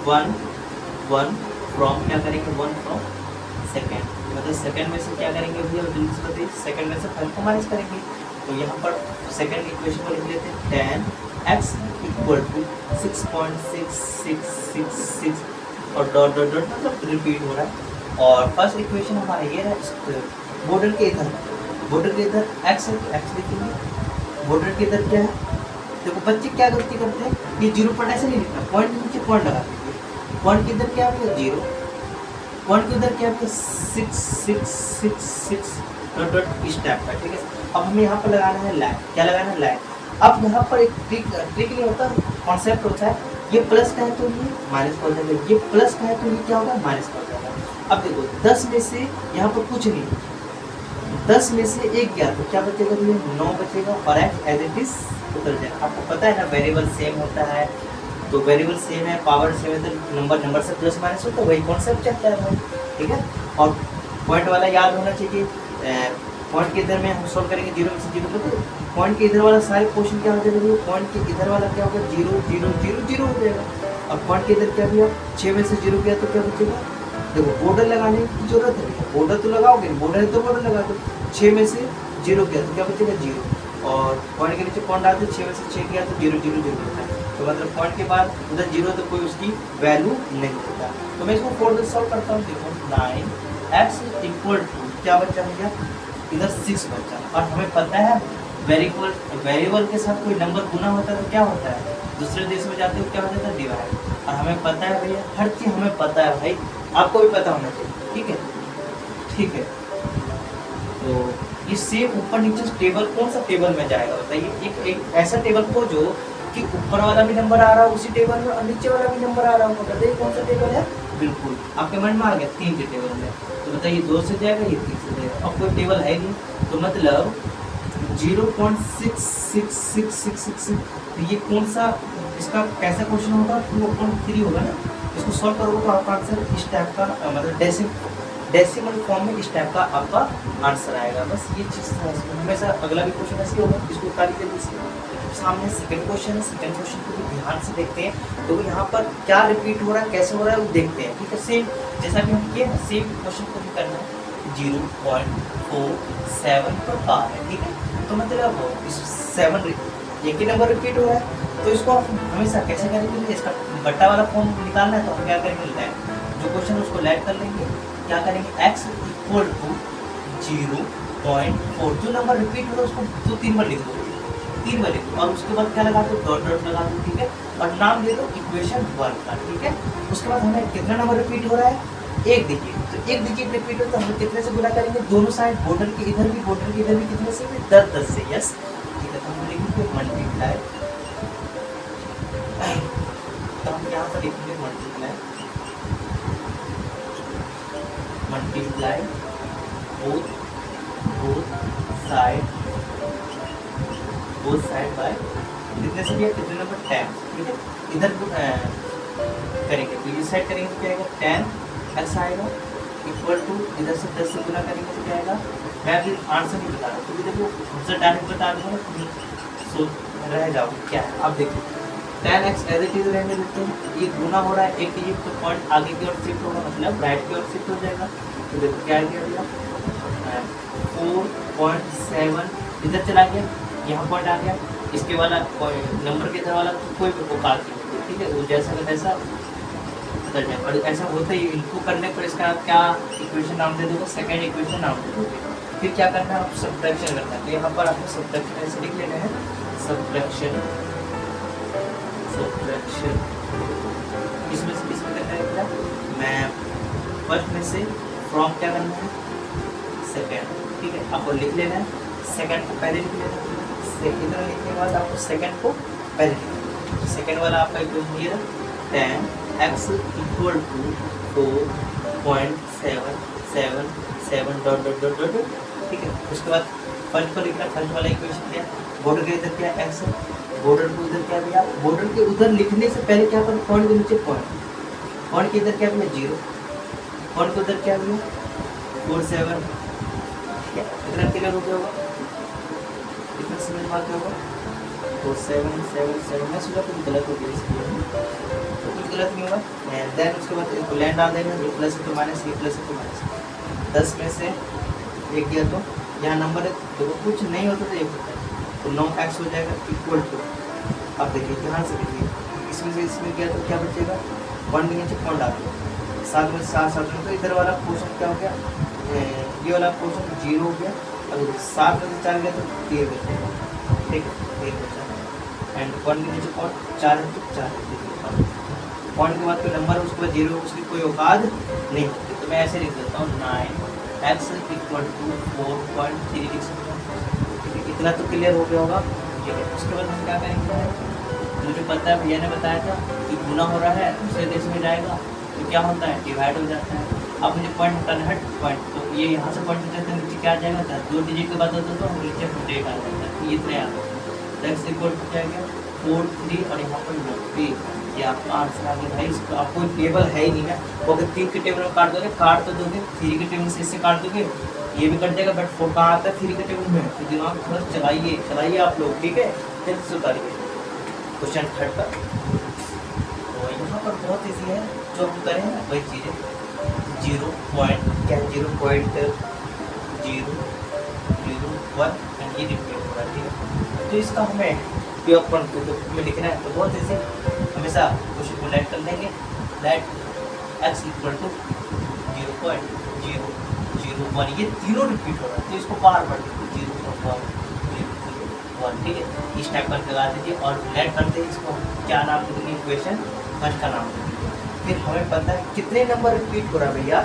1 फ्रॉम, क्या करेंगे 1 फ्रॉम सेकेंड, मतलब सेकेंड में से क्या करेंगे भैया जल्दी से बताइए, सेकेंड में से पहले को माइनस करेंगे। तो यहाँ पर सेकेंड इक्वेशन को लिख लेते हैं tan x इक्वल टू 6.6666 और डॉट डॉट डॉट मतलब रिपीट हो रहा है। और फर्स्ट इक्वेशन हमारा ये है, बॉर्डर के इधर x है तो x लिखेंगे, बॉर्डर के इधर क्या है, देखो बच्चे क्या गलती करते हैं, ये 0 पर ऐसे नहीं लिखना, पॉइंट के नीचे पॉइंट लगा दीजिए। पॉइंट के इधर क्या है 0, पॉइंट के उधर क्या है 666 डॉट डॉट इस टाइप का, ठीक है। अब हमें यहाँ पर लगाना है लाइन, क्या लगाना है लाइन। अब यहाँ पर एक ट्रिक नहीं होता, कॉन्सेप्ट होता है, ये प्लस का है तो ये माइनस का हो जाएगा, ये प्लस का है तो ये क्या होगा माइनस का हो जाएगा। अब देखो 10 में से यहाँ पर कुछ नहीं, 10 में से 1 गया तो क्या बचेगा भैया 9 बचेगा और x एज इट इज उतर जाएगा। आपको पता है ना वेरिएबल सेम होता है, तो वेरिएबल सेम है, पावर सेम है, तो नंबर से प्लस माइनस होता है, वही कॉन्सेप्ट चलता है भाई, ठीक है। और पॉइंट वाला याद होना चाहिए, पॉइंट के इधर में हम सॉल्व करेंगे 0 में से 0 तो पॉइंट के इधर वाला सारे क्वेश्चन क्या हो जाएगा, पॉइंट के इधर वाला क्या होगा 0 0 0 0 हो जाएगा। और पॉइंट के इधर क्या भैया 6 में से 0 गया तो क्या बचेगा, देखो बॉर्डर लगाने की जरूरत है, बॉर्डर तो लगाओगे, बॉर्डर है तो बॉर्डर लगा दो। 6 में से 0 गया तो क्या बचेगा 0, और पॉइंट के नीचे पॉइंट डालते 6 में से 6 गया तो 0 0 0 होता है, तो मतलब पॉइंट के बाद उधर 0 तो कोई उसकी वैल्यू नहीं होता। तो मैं इसको 4 से सॉल्व करता हूँ, देखो 9x इक्वल टू क्या बचा भैया इधर 6 बचा, और हमें पता है वेरिएबल के साथ कोई नंबर गुना होता है तो क्या होता है, दूसरे देश में जाते हो क्या हो जाता है डिवाइड, और हमें पता है भैया हर चीज़ हमें पता है भाई, आपको भी पता होना चाहिए, ठीक है ठीक है। तो इससे ऊपर नीचे टेबल कौन सा टेबल में जाएगा बताइए। एक ऐसा टेबल को जो कि ऊपर वाला भी नंबर आ रहा है उसी टेबल में और नीचे वाला भी नंबर आ रहा होगा, बताइए कौन सा टेबल है। बिल्कुल आपके मन में आ गया 3 के टेबल में, तो बताइए 2 से जाएगा ये 3 से जाएगा, अब कोई टेबल है नहीं, तो मतलब 0.66666, तो ये कौन सा इसका कैसा क्वेश्चन होगा, 2/3 होगा ना। इसको सॉल्व करोगे तो आपका आंसर इस टाइप का मतलब डेसिमल फॉर्म में इस टाइप का आपका आंसर आएगा। बस ये चीज़ था इसमें, हमेशा अगला भी क्वेश्चन ऐसे होगा, इसको उतारी जल्दी से। सामने सेकंड क्वेश्चन है, सेकंड क्वेश्चन को भी ध्यान से देखते हैं, तो यहाँ पर क्या रिपीट हो रहा है, कैसे हो रहा है वो देखते हैं, ठीक है। सेम जैसा कि हम किए सेम क्वेश्चन को भी करना है। 0.47 पर पार है, ठीक है। तो मतलब 7 एक ही नंबर रिपीट हो रहा है, तो इसको आप हमेशा कैसे करेंगे, इसका बट्टा वाला फॉर्म निकालना है, तो हम क्या करेंगे, जो क्वेश्चन है उसको लैग कर लेंगे, क्या करेंगे, x = 0.4, जो नंबर रिपीट हो रहा है उसको 2-3 बार लिख दो, 3 बार लिख दो, और उसके बाद क्या लगा दो, डॉट डॉट लगा दो, ठीक है, और नाम दे दो इक्वेशन 1 का, ठीक है। उसके बाद हमें कितना नंबर रिपीट हो रहा है, 1 डिजिट, तो 1 डिजिट रिपीट हो तो हम कितने से गुणा करेंगे, दोनों साइड बॉर्डर के इधर भी बॉर्डर के इधर भी कितने से, 10 से, यस, ठीक है। तो हम लिखेंगे मल्टीप्लाई, तो हम यहाँ पर लिखेंगे मल्टीप्लाई बोथ साइड बाय कितने से दिया, कितने नंबर 10, ठीक है। इधर करेंगे तो इस साइड करेंगे तो क्या आएगा, 10x आएगा, इक्वल टू इधर से 10 से गुना करेंगे तो क्या आएगा, मैं अभी आंसर नहीं बता रहा, क्योंकि देखो हमसे डायरेक्ट बता दूँगा ना, सो रह जाओगे क्या है। अब देखो 10x एज इट इज रहने देते हैं, ये गुना हो रहा है, एक डिजिट तो पॉइंट आगे की ओर शिफ्ट होगा, मतलब राइट की ओर शिफ्ट हो जाएगा, तो देखो क्या आ गया, 4.7 इधर चला गया, यहाँ पॉइंट आ गया, इसके वाला नंबर के इधर वाला तो कोई भी औकात नहीं, ठीक है, वो जैसा का तैसा उतर जाए। और ऐसा होता ही इनको करने पर इसका क्या इक्वेशन नाम दे दोगे, सेकंड इक्वेशन नाम दे दोगे। फिर क्या करना है, आप सब्ट्रैक्शन करना है, तो यहाँ पर आपको सब्ट्रैक्शन ऐसे लिख लेना है, सब्ट्रैक्शन इसमें से किसमें करना है, क्या मैं फर्स्ट में से फ्रॉम क्या करना है, सेकंड, ठीक है, आपको लिख लेना है, सेकंड को पहले लिख लेना है, इतना लिखने के बाद आपको सेकंड को पहले लिखना है, सेकंड वाला आपका इक्वेशन ये है, 10x = 4.777 dot dot dot dot, ठीक है। उसके बाद फर्स्ट को लिखना, फर्स्ट वाला इक्वेशन क्या, बॉर्डर के इधर क्या x है, बॉर्डर को उधर क्या भैया, बॉर्डर के उधर लिखने से पहले क्या पर पॉइंट के नीचे पॉइंट के इधर क्या भैया 0, पॉइंट के उधर क्या भैया 47, ठीक है। इतना क्लियर हो गया होगा, इतना समझ में आ गया होगा, 4777 मैं सोचा कुछ गलत हो गया इसलिए, तो कुछ गलत नहीं होगा। देन उसके बाद लैंड आ देगा, ये प्लस है तो माइनस, ये प्लस है तो माइनस, 10 में से 1 दिया तो यहाँ नंबर है, तो कुछ नहीं होता तो 1 होता है, तो 9x हो जाएगा इक्वल टू, अब देखिए ध्यान से देखिए, इसमें से इसमें गया तो क्या बचेगा, 1 के नीचे पॉइंट आ गया, 7 में 7 में, तो इधर वाला पोर्शन क्या हो गया, ये वाला पोर्शन 0 हो गया, और 7 में से 4 गया तो 3 बचेगा, ठीक है, 3 बचा, एंड 1 के नीचे पॉइंट 4 है तो 4 पॉइंट के बाद कोई नंबर है उसके बाद 0 उसकी कोई औकात नहीं होती, तो मैं ऐसे लिख देता हूँ 9x = 4.3 लिख सकता हूँ, ठीक है। इतना तो क्लियर हो गया होगा, ठीक है। उसके बाद हम क्या करेंगे, मुझे पता है भैया ने बताया था कि गुना हो रहा है दूसरे देश में जाएगा तो क्या होता है, डिवाइड हो जाता है। अब मुझे पॉइंट हटाना है, पॉइंट, तो ये यहाँ से पॉइंट हटाते हैं, नीचे क्या आ जाएगा, 2 डिजिट के बाद होता तो हम नीचे 1 आ जाता है, ये इतने आ गया, x = क्या गया 43 और यहाँ पर 90, ये आपका आंसर आ गया भाई। इसका आपको टेबल है ही नहीं है, वो अगर 3 के टेबल में काट दोगे, काट तो दोगे, 3 के टेबल से इससे काट दोगे, ये भी कट जाएगा, बट 4 कहाँ आता है 3 के टेबल में, तो दिमाग थोड़ा चलाइए आप लोग, ठीक है। जल्द से उतारिए क्वेश्चन 3 का, तो यहाँ पर बहुत ईजी है, जो हम करें वही चीज़ें, 0.001 एंड ये रिपीट हो रहा है, ठीक है। तो इसका हमें उपयोग में लिखना है, तो बहुत ईजी, हमेशा क्वेश्चन को लैट कर देंगे, लैट x = 0.001, ये तीनों रिपीट हो रहा है, तो इसको बार बार 0.1, ठीक है, इस टाइप पर लगा दीजिए और लैट करते हैं, इसको क्या नाम देंगे, इक्वेशन फर्स्ट का नाम देंगे। फिर हमें पता है कितने नंबर रिपीट हो रहा है भैया,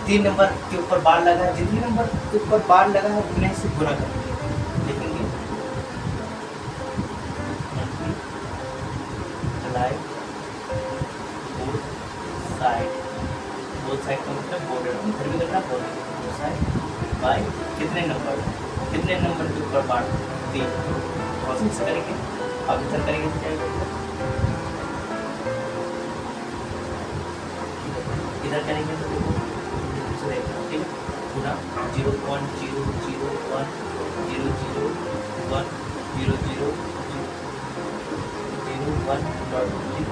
3 नंबर के ऊपर बार लगा है, जितने नंबर के ऊपर बार लगा है उतने से गुना करेंगे, लिखेंगे मल्टीप्लाई बोथ साइड का मतलब बॉर्डर इधर भी करना, बॉर्डर बोथ साइड बाय कितने नंबर के ऊपर बार 3 प्रोसेस करेंगे। अब इधर करेंगे तो क्या होगा, इधर करेंगे तो देखो ठीक है गुना 0.001001001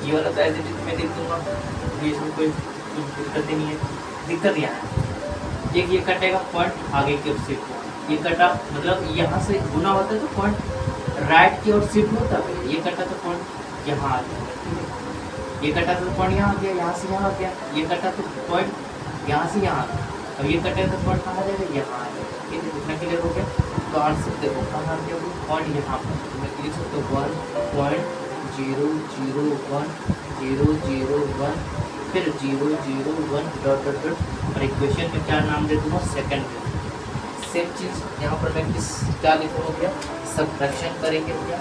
ये वाला तो एज इट इज मैं लिख दूंगा, ये इसमें कोई दिक्कत ही नहीं है। दिक्कत यहाँ है, एक ये कटेगा पॉइंट आगे की ओर शिफ्ट, ये कटा मतलब यहाँ से गुना होता है तो पॉइंट राइट की ओर शिफ्ट होता है, ये कटा तो पॉइंट यहाँ आ गया, ठीक है ये कटा तो पॉइंट यहाँ आ गया, यहाँ से यहाँ आ गया, ये कटा तो पॉइंट यहाँ से यहाँ आ गया, अब ये कटे तो पॉइंट कहाँ आ जाएगा, यहाँ आ जाएगा, ठीक है इतना क्लियर हो गया। तो आंसर देखो कहाँ आ गया, पॉइंट यहाँ पर मैं लिख सकता हूँ 1.001 फिर 001 डॉट डॉट डॉट और इक्वेशन में क्या नाम दे दूँगा, सेकंड। सेम चीज़ यहाँ पर मैं किस क्या लिखूँगा भैया, सब्ट्रैक्शन करेंगे भैया।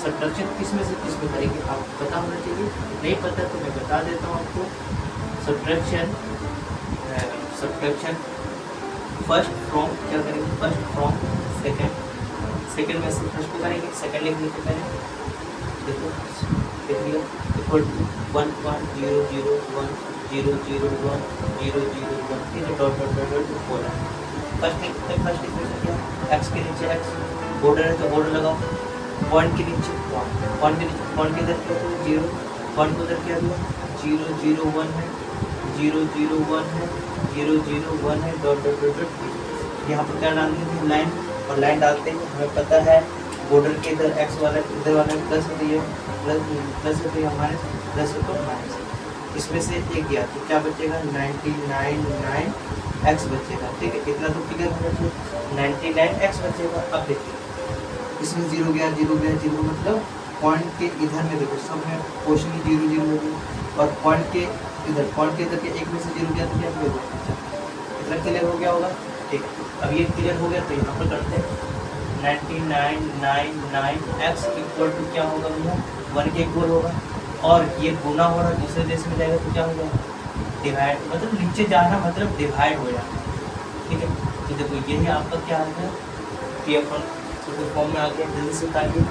सब्ट्रैक्शन किस में से किस में करेंगे आपको पता होना चाहिए, नहीं पता तो मैं बता देता हूँ आपको। सब्ट्रैक्शन फर्स्ट फ्रॉम क्या करेंगे, फर्स्ट फ्रॉम सेकंड में से फर्स्ट को करेंगे, सेकंड लिख देते पहले देखो देख लिया इक्वल टू 1.001 ठीक है डॉट डॉट डॉट डॉट बोला। फर्स्ट इक्वेशन क्या, एक्स के नीचे एक्स बॉर्डर है तो बॉर्डर लगाओ, पॉइंट के नीचे पॉइंट के इधर क्या तो 0, पॉइंट को इधर क्या दिया 001 है 001 है डॉट डॉट डॉट डॉट। यहाँ पर क्या डालते हैं लाइन, और लाइन डालते हैं हमें पता है बॉर्डर के इधर एक्स वाला इधर वाला प्लस है तो ये प्लस है तो ये हमारे प्लस है तो माइनस, इसमें से एक गया तो क्या बचेगा 99 एक्स बचेगा, ठीक है इतना तो क्लियर होना चाहिए 99 एक्स बचेगा। अब देखिए इसमें 0 गया मतलब पॉइंट के इधर में देखो सब में क्वेश्चन की 0 0 हो गई, और पॉइंट के इधर के एक में से 0 गया तो क्या होगा, इतना क्लियर हो गया होगा, ठीक है। अब ये क्लियर हो गया तो यहाँ पर करते हैं 99 एक्स इक्वल टू क्या होगा भैया 1 के इक्वल होगा, और ये गुना हो रहा है दूसरे देश में जाएगा तो क्या हो जाएगा डिवाइड, मतलब नीचे जाना मतलब डिवाइड हो जाना, ठीक है। तो देखो यही आपका क्या आ गया पी अपन फॉर्म में आ गया, जल्दी से उतारिए।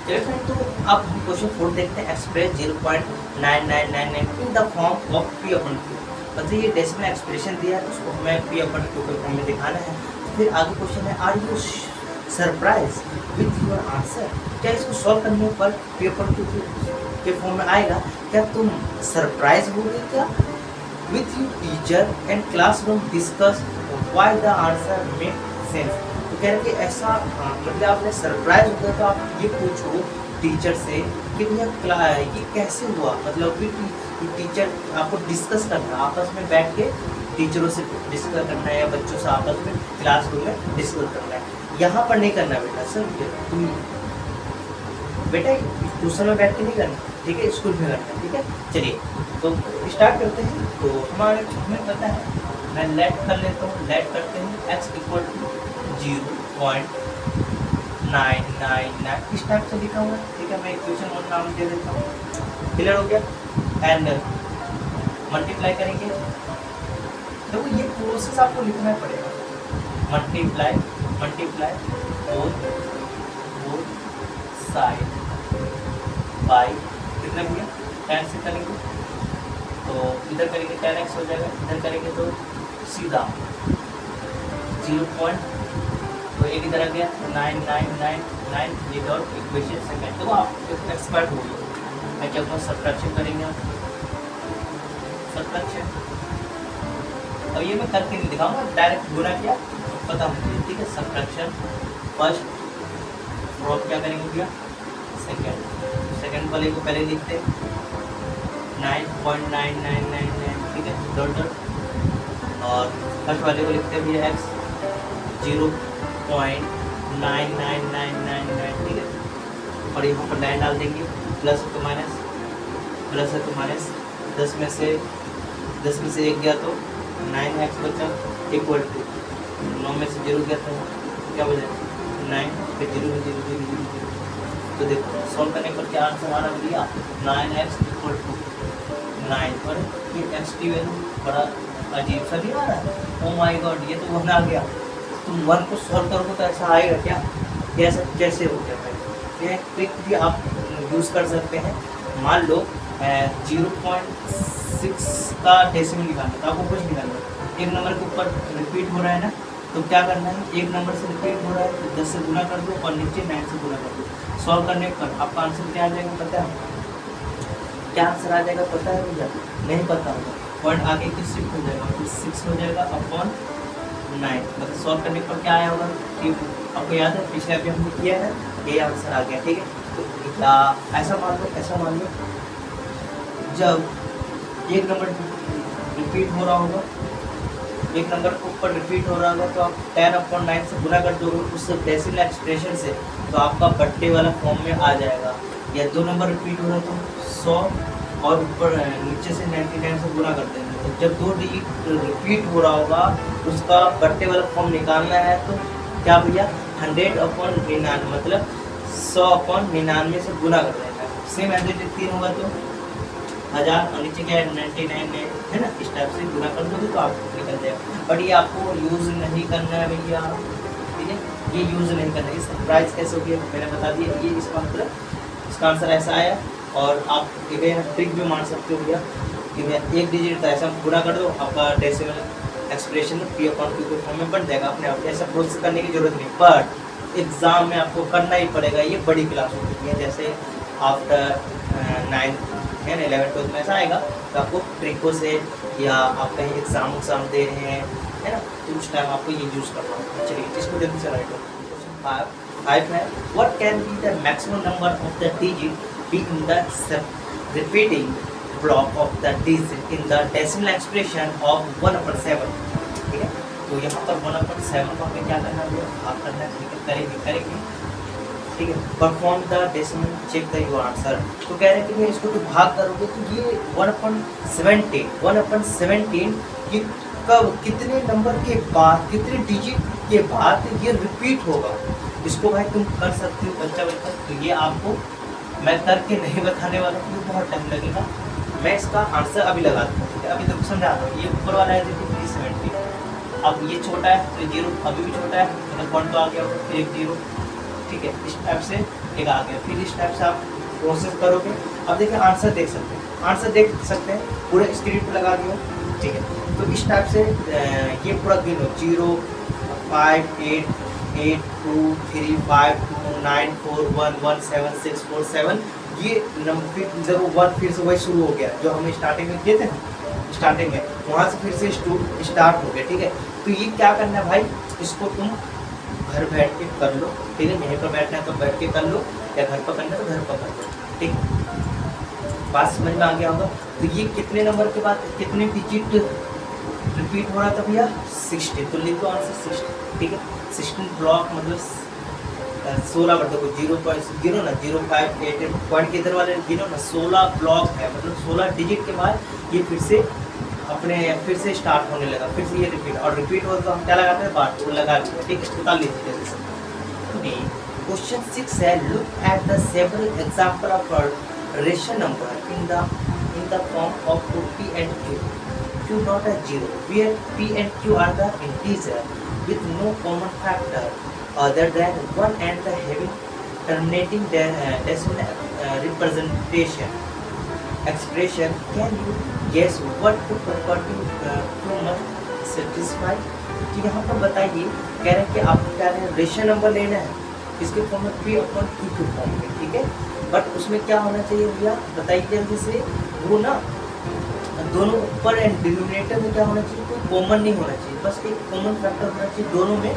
चलिए फ्रेंड तो अब हम क्वेश्चन 4 देखते हैं, express 0.9999 in the form of p upon q, मतलब ये डेसिमल एक्सप्रेशन दिया है उसको हमें पी अपन क्यू के फॉर्म में दिखाना है। फिर आगे क्वेश्चन है are you surprise with your answer, क्या इसको सॉल्व करने पर पी अपन क्यू के फॉर्म में आएगा, क्या तुम सरप्राइज हो गए क्या with you teacher and classroom discuss why the answer make sense. तो कह रहे कि ऐसा मतलब आपने सरप्राइज हो गया तो आप ये पूछो टीचर से कि भैया ये कैसे हुआ, मतलब कि टीचर आपको डिस्कस करना है, आपस में बैठ के टीचरों से डिस्कस करना है या बच्चों से आपस में क्लासरूम में डिस्कस करना है। यहाँ पर नहीं करना बेटा, सर तुम बेटा ट्यूशन में बैठ के नहीं करना, ठीक है स्कूल में करना, ठीक है। चलिए तो स्टार्ट करते हैं। तो हमें पता है, मैं लेट कर लेता हूँ, लेट करते हैं एक्स इक्वल टू 0.999 इस टाइप से लिखा हुआ है, ठीक है। मैं इक्वेशन 1 नाम दे देता हूँ, क्लियर हो गया। एंड मल्टीप्लाई करेंगे, देखो ये प्रोसेस आपको लिखना पड़ेगा, मल्टीप्लाई बोथ साइड बाई कितना भैया 10 से करेंगे तो इधर करेंगे 10x हो जाएगा, इधर करेंगे तो सीधा 0. तो एक इधर आ गया 9999 ये डॉट इक्वेशन सेकंड। तो आप एक्सपर्ट हो गए, मैं क्या कहूँ सब्ट्रैक्शन करेंगे, सब्ट्रैक्शन और ये मैं करके नहीं दिखाऊंगा, डायरेक्ट गुना किया पता मुझे, ठीक है। सब्ट्रैक्शन फर्स्ट फ्रॉम क्या करेंगे भैया सेकंड वाले को पहले लिखते 9.9999, ठीक है डॉट डॉट, और फर्स्ट वाले को लिखते हैं भैया एक्स 0.99999, ठीक है। और यहाँ पर लाइन डाल देंगे प्लस है तो माइनस 10 में से 10 में से 1 गया तो 9x बचा इक्वल टू 9 में से 0 गया तो क्या बचा 9, फिर 0 0 0 0 0। तो देखो सॉल्व करने पर क्या आंसर हमारा मिला 9x इक्वल टू 9 पर ये x की वैल्यू बड़ा अजीब सा नहीं आ रहा है। ओ माय गॉड, ये तो 1 आ गया। तुम 1 को सॉल्व करोगे तो ऐसा आएगा क्या? कैसे कैसे हो गया भाई? ये ट्रिक भी आप यूज़ कर सकते हैं। मान लो 0.6 का डेसिमल निकालना तो आपको कुछ निकालना है। एक नंबर के ऊपर रिपीट हो रहा है ना, तो क्या करना है, एक नंबर से रिपीट हो रहा है तो 10 से गुना कर दो और नीचे 9 से गुना कर दो। सॉल्व करने पर आपका आंसर क्या आ जाएगा पता है? क्या आंसर आ जाएगा पता है मुझे? नहीं पता होगा। पॉइंट आगे की शिफ्ट हो जाएगा, फिर 6 हो जाएगा अपॉन 9। मतलब सॉल्व करने पर क्या आया होगा कि आपको याद है पिछले अभी हमने किया है, ये आंसर आ गया। ठीक है, तो ऐसा मान लो जब एक नंबर रिपीट हो रहा होगा, एक नंबर के ऊपर रिपीट हो रहा होगा तो आप 10/9 से गुना कर दोगे उस डेसिमल एक्सप्रेशन से, तो आपका बट्टे वाला फॉर्म में आ जाएगा। या 2 नंबर रिपीट हो रहा है तो 100 और ऊपर नीचे से 99 से गुना कर देंगे। तो जब 2 डिजिट रिपीट हो रहा होगा उसका बट्टे वाला फॉर्म निकालना है तो क्या भैया 100/99 मतलब 100/99 से गुना कर देना है। सेम एज इट 3 होगा तो 1000 और नीचे क्या है 99 है ना, इस टाइप से गुना कर दोगे तो आपको निकल जाएगा। बट ये आपको यूज़ नहीं करना है भैया, ठीक है, ये यूज़ नहीं करना है। इसका प्राइस कैसे होगी मैंने बता दिया। ये इसका मतलब इसका आंसर ऐसा आया। और आप ट्रिक भी मान सकते हो भैया कि भैया एक डिजिट था ऐसा गुना कर दो, आपका डेसिमल एक्सप्रेशन P/Q के फॉर्म में बन जाएगा अपने आप। ऐसा प्रोसेस करने की जरूरत नहीं, बट एग्ज़ाम में आपको करना ही पड़ेगा। ये बड़ी क्लास हो चुकी है, जैसे आफ्टर 9th है ना 11th में ऐसा आएगा तो आपको ट्रिकों से या आप कहीं एग्ज़ाम दे रहे हैं है ना, तो उस टाइम आपको ये यूज़ करना होगा। चलिए इसको जल्दी से राइट करो। 5 है, what can be the maximum number of the digit be in the repeating block of the digit in the decimal expression of 1/7। ठीक है, तो यहाँ पर 1/7 को हमें क्या करना है, भाग करना है। करेंगे ठीक है। Perform the decimal check the your answer. तो कह रहे हैं कि मैं इसको तो भाग करोगे तो ये 1/17 कि कब कितने नंबर के बाद कितने डिजिट के बाद ये रिपीट होगा। इसको भाई तुम कर सकते हो बच्चा। तो ये आपको मैं करके नहीं बताने वाला हूँ, बहुत टाइम लगेगा। मैं इसका आंसर अभी लगा दूँगा, ठीक है। अभी तो समझाता हूँ। ये ऊपर वाला है देखिए 370, अब ये छोटा है तो 0 अभी भी छोटा है, मतलब पॉइंट तो आ गया फिर 1 0, ठीक है। इस टाइप से एक आ गया, फिर इस टाइप से आप प्रोसेस करोगे। अब देखिए आंसर देख सकते हैं, पूरे स्क्रीन पर लगा दिया, ठीक है। तो इस टाइप से ये पूरा गिनो 0 5 8 8 2 3 5 2 9 4 1 1 7 6 4 7 ये नंबर फिर जब 1 फिर से वही शुरू हो गया जो हमने स्टार्टिंग में किए थे ना, स्टार्टिंग में वहाँ से फिर से स्टार्ट हो गया, ठीक है। तो ये क्या करना है भाई, इसको तुम घर बैठ के कर लो, ठीक है। यहीं पर बैठना है तो बैठ के कर लो, या घर पर करना है तो घर पर कर लो, ठीक। बात समझ में आ गया होगा। तो ये कितने नंबर के बाद कितने डिजिट रिपीट हो रहा था भैया 60, तो लिखो आंसर 60, ठीक है। 16 ब्लॉक मतलब 16 पर देखो 0 ना 0 5 8 पॉइंट के इधर वाले गिनो ना 16 ब्लॉक है, मतलब 16 डिजिट के बाद ये फिर से स्टार्ट होने लगा, फिर से ये रिपीट, और रिपीट हो तो हम क्या लगाते हैं बार, तो लगा दिया, ठीक है। निकाल लीजिए जैसे क्वेश्चन 6 है, look at the several example of rational number in the form of P and Q not a 0 where P and Q are the integer with no common factor other than 1 and the having terminating decimal representation expression. Can you guess what the property Q must satisfy? कि यहाँ पर बताइए, कह रहे हैं कि आपको क्या है रेशनल नंबर लेना है, इसके फॉर्म में P/Q के फॉर्म में, ठीक है। बट उसमें क्या होना चाहिए भैया बताइए जल्दी से, वो ना दोनों ऊपर एंड डिनोमिनेटर में क्या होना चाहिए, कोई कॉमन नहीं होना चाहिए, बस एक कॉमन फैक्टर होना चाहिए। दोनों में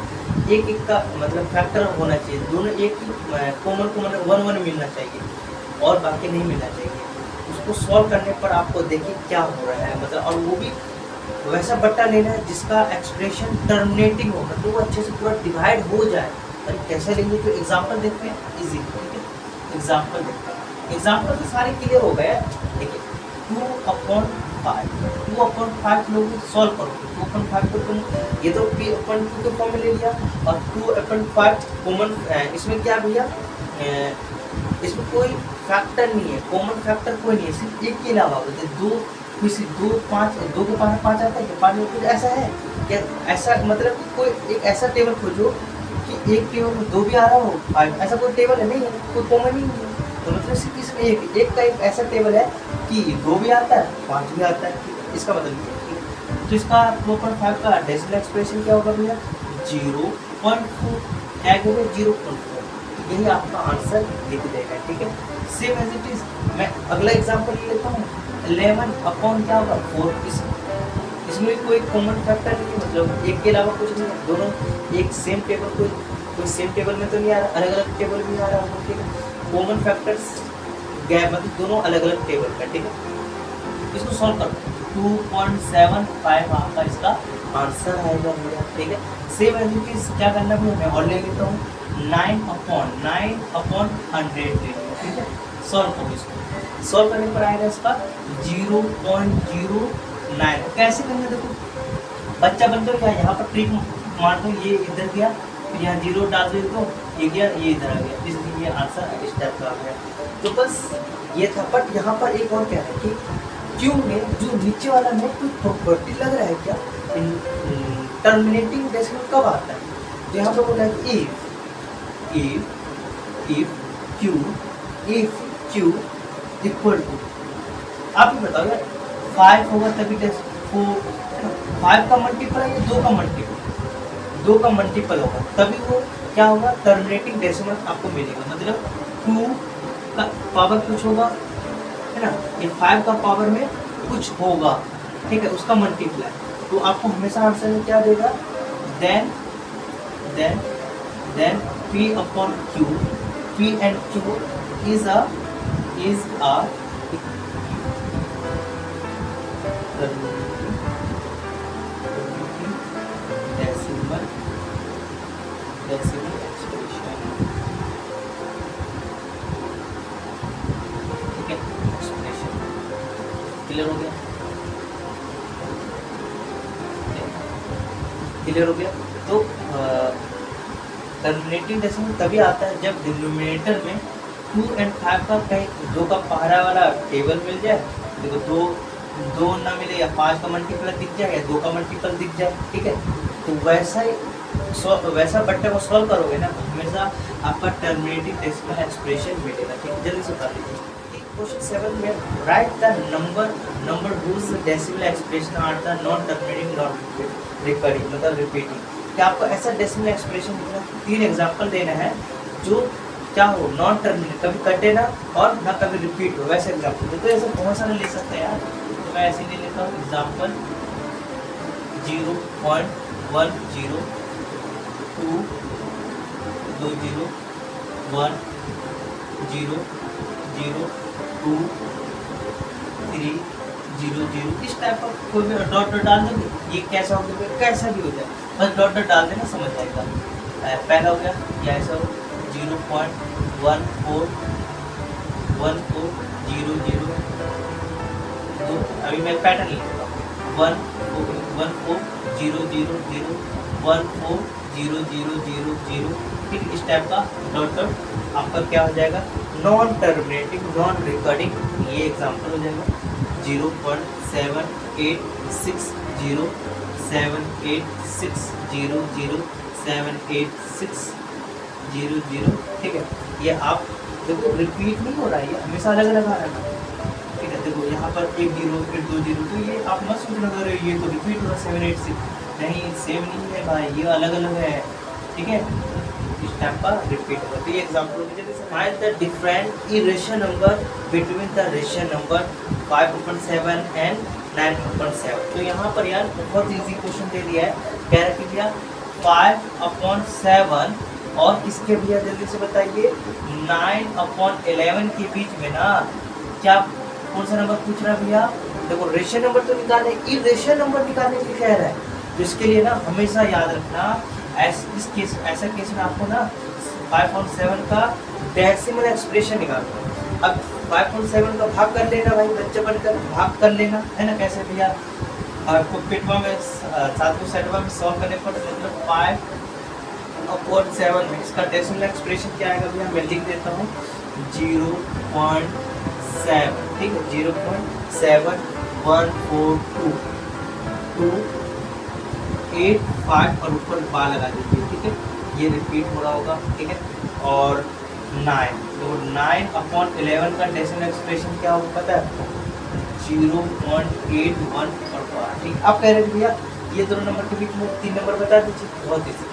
एक का मतलब फैक्टर होना चाहिए, दोनों एक ही कॉमन 1 मिलना चाहिए और बाकी नहीं मिलना चाहिए। उसको सॉल्व करने पर आपको देखिए क्या हो रहा है, मतलब और वो भी वैसा बट्टा लेना है जिसका एक्सप्रेशन टर्मिनेटिंग हो, मतलब वो अच्छे से पूरा डिवाइड हो जाए। और कैसे लेंगे तो एग्जाम्पल देखते हैं, इजी, ठीक है। एग्जाम्पल देखते हैं, एग्जाम्पल तो सारे क्लियर हो गए। देखिए 2/5 2/5 लोग सॉल्व करोगे, 2/5 को तुम ये तो p/2 के फॉर्म में ले लिया, और 2/5 कॉमन, इसमें क्या भैया, इसमें कोई फैक्टर नहीं है, कॉमन फैक्टर कोई नहीं है, सिर्फ एक के अलावा होते दो, किसी 2 5 2 के पास 5 आता है क्या, 5 में कुछ ऐसा है क्या, ऐसा मतलब कोई एक ऐसा टेबल खोजो कि एक टेबल में 2 भी आ रहा हो 5, ऐसा कोई टेबल है नहीं है, कोई कॉमन ही नहीं है। तो मतलब सिर्फ इसमें एक का एक ऐसा टेबल है कि 2 भी आता है 5 भी आता है, इसका मतलब ये है। तो इसका 2/5 का डेसिमल एक्सप्रेशन क्या होगा भैया, 0.4, क्या करेंगे 0.4, यही आपका आंसर लिख देगा, ठीक है। सेम एज इट इज मैं अगला एग्जांपल ले लेता हूँ, 11 अपॉन क्या होगा 4, इसमें भी कोई कॉमन फैक्टर नहीं है, मतलब एक के अलावा कुछ नहीं है, दोनों एक सेम टेबल, कोई सेम टेबल में तो नहीं आ रहा, अलग अलग टेबल भी आ रहा होगा, ठीक है। कॉमन फैक्टर्स गैप मतलब दोनों अलग अलग टेबल का, ठीक है। इसको सॉल्व करो, 2.75 आपका इसका आंसर आएगा भैया, ठीक है। सेम एज इट इज क्या करना भी मैं और ले लेता हूँ, 9/100, ठीक है। सॉल्व करो इसको, सॉल्व करने पर आएगा इसका 0.09। कैसे करना, देखो बच्चा बन दो क्या, यहाँ पर ट्रिक मार दो, ये इधर गया तो यहाँ 0 डाल दो, तो ये गया ये इधर आ गया, इसलिए ये आंसर इस टाइप का आ गया। तो बस ये था, बट यहाँ पर एक और क्या है कि क्यों में जो नीचे वाला में कोई प्रॉपर्टी लग रहा है क्या, टर्मिनेटिंग डेसिमल कब आता है, तो यहाँ पर बोला है कि इफ क्यू इक्वल टू, आप ही बताओ यार, 5 होगा तभी 5 का मल्टीपल है या 2 का मल्टीपल, 2 का मल्टीपल होगा तभी वो क्या होगा, टर्मिनेटिंग डेसिमल आपको मिलेगा, मतलब 2 का पावर कुछ होगा, है ना, ये 5 का पावर में कुछ होगा, ठीक है, उसका मल्टीप्लाई, तो आपको हमेशा आंसर में क्या देगा, then P/Q, P and Q is a decimal expression, ठीक है, एक्सप्रेशन क्लियर हो गया, क्लियर हो गया। तो टर्मिनेटिंग डेसिमल तभी आता है जब डिनोमिनेटर में 2 और 5 का कहीं 2 का पहाड़ा वाला टेबल मिल जाए, देखो 2 ना मिले या 5 का मल्टीपल दिख जाए या 2 का मल्टीपल दिख जाए, ठीक है। तो वैसा बट्टे को सॉल्व करोगे ना, तो हमेशा आपका टर्मिनेटिंग डेसिमल एक्सप्रेशन मिलेगा, ठीक है। जल्दी से कर लीजिए क्वेश्चन 7 में, write the number whose decimal expression are the non terminating non recurring, मतलब रिपीटिंग, कि आपको ऐसा डेसिमल एक्सप्रेशन लिखना, 3 एग्जांपल देना है जो क्या हो, नॉन टर्मिनेट, कभी कटे ना और ना कभी रिपीट हो, वैसे एग्जांपल। तो ऐसे बहुत सारे ले सकते हैं यार, तो मैं ऐसे ले लेता हूँ एग्जांपल 0.10 2 20 1 0 0 2 3 0 0, इस टाइप का कोई भी डॉट डाल दो, ये कैसा हो गया, कैसा भी हो जाए, बस डॉट डाल देना, समझ जाएगा। पहला हो गया या ऐसा हो 0.14 0 0, तो अभी मैं पैटर्न लिखूँगा 1 4 0 0 0 1 4 0 0 0 0, ठीक, इस टाइप का डॉट आपका क्या हो जाएगा, नॉन टर्मिनेटिंग नॉन रिकॉर्डिंग, ये एग्जांपल हो जाएगा 0.786 0 786 0 0 786 0 0, ठीक है। ये आप देखो रिपीट नहीं हो रहा है, ये हमेशा अलग अलग आ रहा है, ठीक है। देखो यहाँ पर 1 0 फिर 2 0, तो ये आप मत सोचना अगर ये तो रिपीट हो रहा है 786, नहीं सेम नहीं है भाई, ये अलग अलग है, ठीक है, इस टाइप का रिपीट होगा। तो ये एग्जांपल हो गया, find the different irrational number between the rational number 5/7 and 9/7। तो यहाँ पर यार बहुत इजी क्वेश्चन दे दिया है, कह रहा है कि भैया 5/7 और इसके भैया जल्दी से बताइए 9/11 के बीच में ना क्या कौन सा नंबर पूछ रहा है भैया, देखो रेशनल नंबर तो निकालने, इरेशनल नंबर निकालने के लिए कह रहा है, तो इसके लिए ना हमेशा याद रखना, ऐसा केस में आपको ना 5/7 का डेसिमल एक्सप्रेशन निकालना। अब 5/7 का भाग कर लेना भाई, बच्चे बनकर भाग कर लेना, है ना, कैसे भैया आपको पिटवा में सात को सेटवा में सॉल्व करने पर मतलब 5/7 में इसका डेसिमल एक्सप्रेशन क्या आएगा भैया, मैं लिख देता हूँ 0.7, ठीक है 0.7142 और ऊपर बार लगा दीजिए, ठीक है ये रिपीट हो रहा होगा, ठीक है। और 9, तो 9/11 का डेसिमल एक्सप्रेशन क्या होगा पता है आपको, 0.81 और बार, ठीक। आप कह रहे थे भैया ये दोनों नंबर के बीच में 3 नंबर बता दीजिए, बहुत इजी।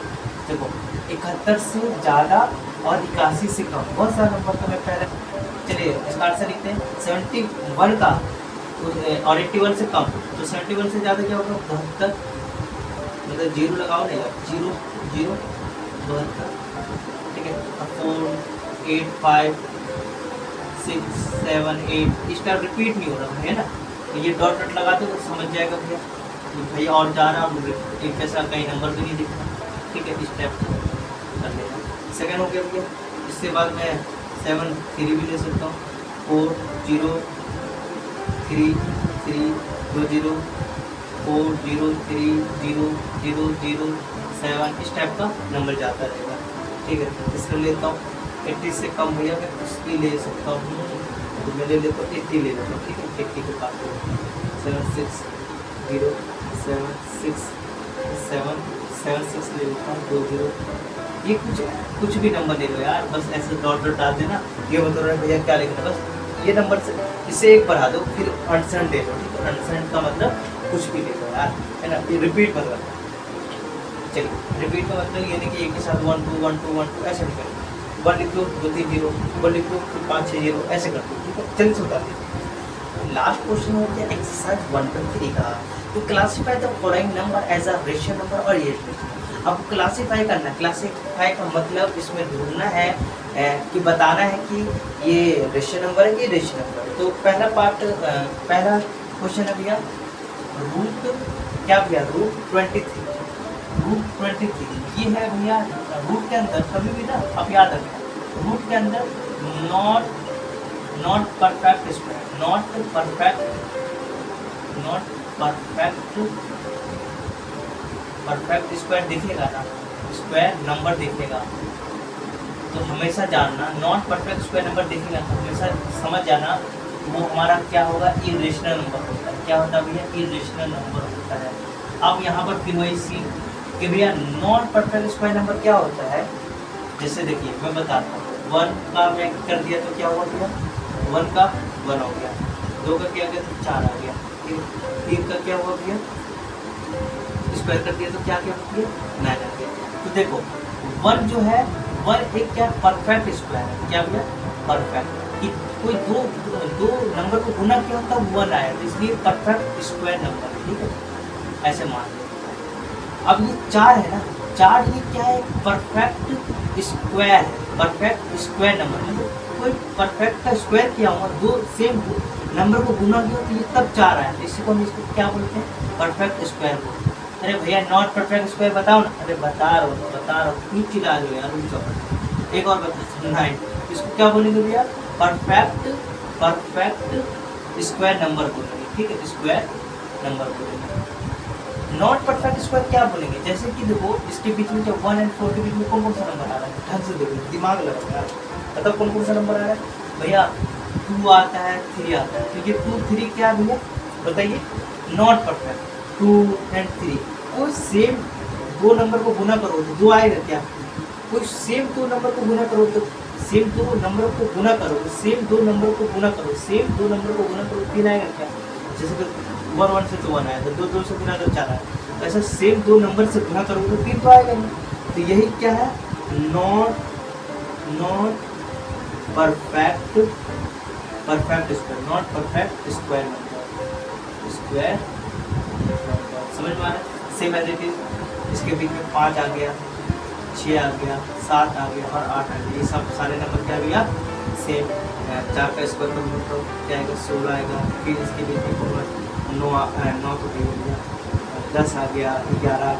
देखो 71 से ज़्यादा और 81 से कम, बहुत सारा नंबर तो मैं पहले, चलिए स्टार्ट से लिखते हैं 71 का और 81 से कम, तो 71 से ज़्यादा क्या होगा 72, मतलब जीरो लगाओ नहीं यार, 0 0 72, ठीक है। 4 8 5 6 7 8 इस टाइप रिपीट नहीं हो रहा है ना, तो ये डॉट डॉट लगा दो तो समझ जाएगा भैया भैया और जा रहा हूँ एक जैसा कहीं नंबर भी नहीं दिख रहा, ठीक है इस टाइप कर लेना। सेकेंड हो गया भैया, इसके बाद मैं 7 3 भी ले सकता हूँ, 4 0 3 3 2 0 4 0 3 0 0 0 7 इस टाइप का नंबर जाता रहेगा, ठीक है। इसको लेता हूँ 80 से कम भैया मैं कुछ भी ले सकता हूँ, तो मैं ले लेता हूँ 80 ले लेता हूँ, ठीक है 80 के पास 7 6 0 7 6 7 7 6 ले लेता हूँ 2 0, ये कुछ भी नंबर ले लो यार, बस ऐसे डॉट डॉट डाल देना, ये बता रहा है भैया क्या लिखना, बस ये नंबर से इसे एक बढ़ा दो, फिर अनसेंट ले लो, ठीक है अनसेंट का मतलब कुछ भी ले लो यार, है ना, ये रिपीट मतलब, चलिए रिपीट का मतलब ये नहीं कि एक के साथ 1 2 1 2 1 2 ऐसे नहीं करो, 1 लिख दो 2 3 0, 1 लिख दो फिर 5 6 0 ऐसे कर दो, ठीक है। चलिए सुनता है लास्ट क्वेश्चन हो गया एक्सरसाइज 1.3 का, तो classify the following number as a ratio number और ये अब क्लासीफाई करना है, क्लासीफाई का मतलब इसमें ढूंढना है कि बताना है कि ये रेशियो नंबर है कि रेशियो नंबर है। तो पहला पार्ट पहला क्वेश्चन है भैया रूट क्या भैया रूट 23 ये है भैया, रूट के अंदर कभी भी ना आप याद रखें रूट के अंदर not perfect square, not perfect square दिखेगा ना, स्क्वायर नंबर दिखेगा तो हमेशा जानना, नॉट परफेक्ट स्क्वायर नंबर दिखेगा तो हमेशा समझ जाना वो हमारा क्या होगा इरेशनल नंबर होता है। क्या होता है भैया इरेशनल नंबर होता है। अब यहाँ पर फिर वही सी कि भैया नॉट परफेक्ट स्क्वायर नंबर क्या होता है, जैसे देखिए मैं बताता हूँ 1 का मैं कर दिया तो क्या हुआ भैया 1 का 1 हो गया, 2 का क्या गया तो 4 आ गया, 3 का क्या हुआ भैया स्क्वायर कर दिया तो क्या क्या हो गया 9 आ गया। तो देखो 1 जो है 1 एक क्या परफेक्ट स्क्वायर है, क्या भैया परफेक्ट, कि कोई दो नंबर को गुना किया होता 1 आया तो इसलिए परफेक्ट स्क्वायर नंबर है, ठीक है ऐसे मान लो। अब ये 4 है ना, 4 ये क्या है परफेक्ट स्क्वायर है, परफेक्ट स्क्वायर नंबर मतलब कोई परफेक्ट का स्क्वायर किया हुआ दो सेम नंबर को गुना किया तो ये तब 4 आया, तो इसी को हम इसको क्या बोलते हैं परफेक्ट स्क्वायर बोलते हैं। अरे भैया नॉट परफेक्ट स्क्वायर बताओ ना, अरे बता रहा हूँ क्यों चिल्ला रहे हो यार, एक और बता 9 इसको क्या बोलेंगे भैया परफेक्ट स्क्वायर नंबर बोलेंगे, ठीक है स्क्वायर नंबर बोलेंगे। नॉट परफेक्ट स्क्वायर क्या बोलेंगे, जैसे कि देखो इसके बीच में जब 1 और 4 के बीच में कौन सा नंबर आ रहा है ढंग से देखो दिमाग लगाओ यार, मतलब कौन सा नंबर आ रहा है भैया 2 आता है 3 आता है, तो ये 2 3 क्या है भैया बताइए नॉट परफेक्ट 2 एंड 3 कोई सेम दो नंबर को गुना करो तो 2 आएगा क्या, कोई सेम दो नंबर को गुना करो तो सेम दो नंबर को गुना करो सेम दो नंबर को गुना करो सेम दो नंबर को गुना करो 3 आएगा क्या, जैसे कि 1 1 से तो 1 आया तो 2 2 से गुना तो 4 आया, ऐसा सेम दो नंबर से गुना करोगे तो 3 तो आएगा नहीं। तो यही क्या है not perfect square, not perfect square number समझ में आ रहा है। सेम एज इट इज इसके बीच में 5 आ गया 6 आ गया 7 आ गया और 8 आ गया, ये सब सारे नंबर क्या भैया सेम। 4 का स्क्वायर कर तो क्या आएगा 16 आएगा, फिर इसके बीच में 9 को दे दिया 10 आ गया 11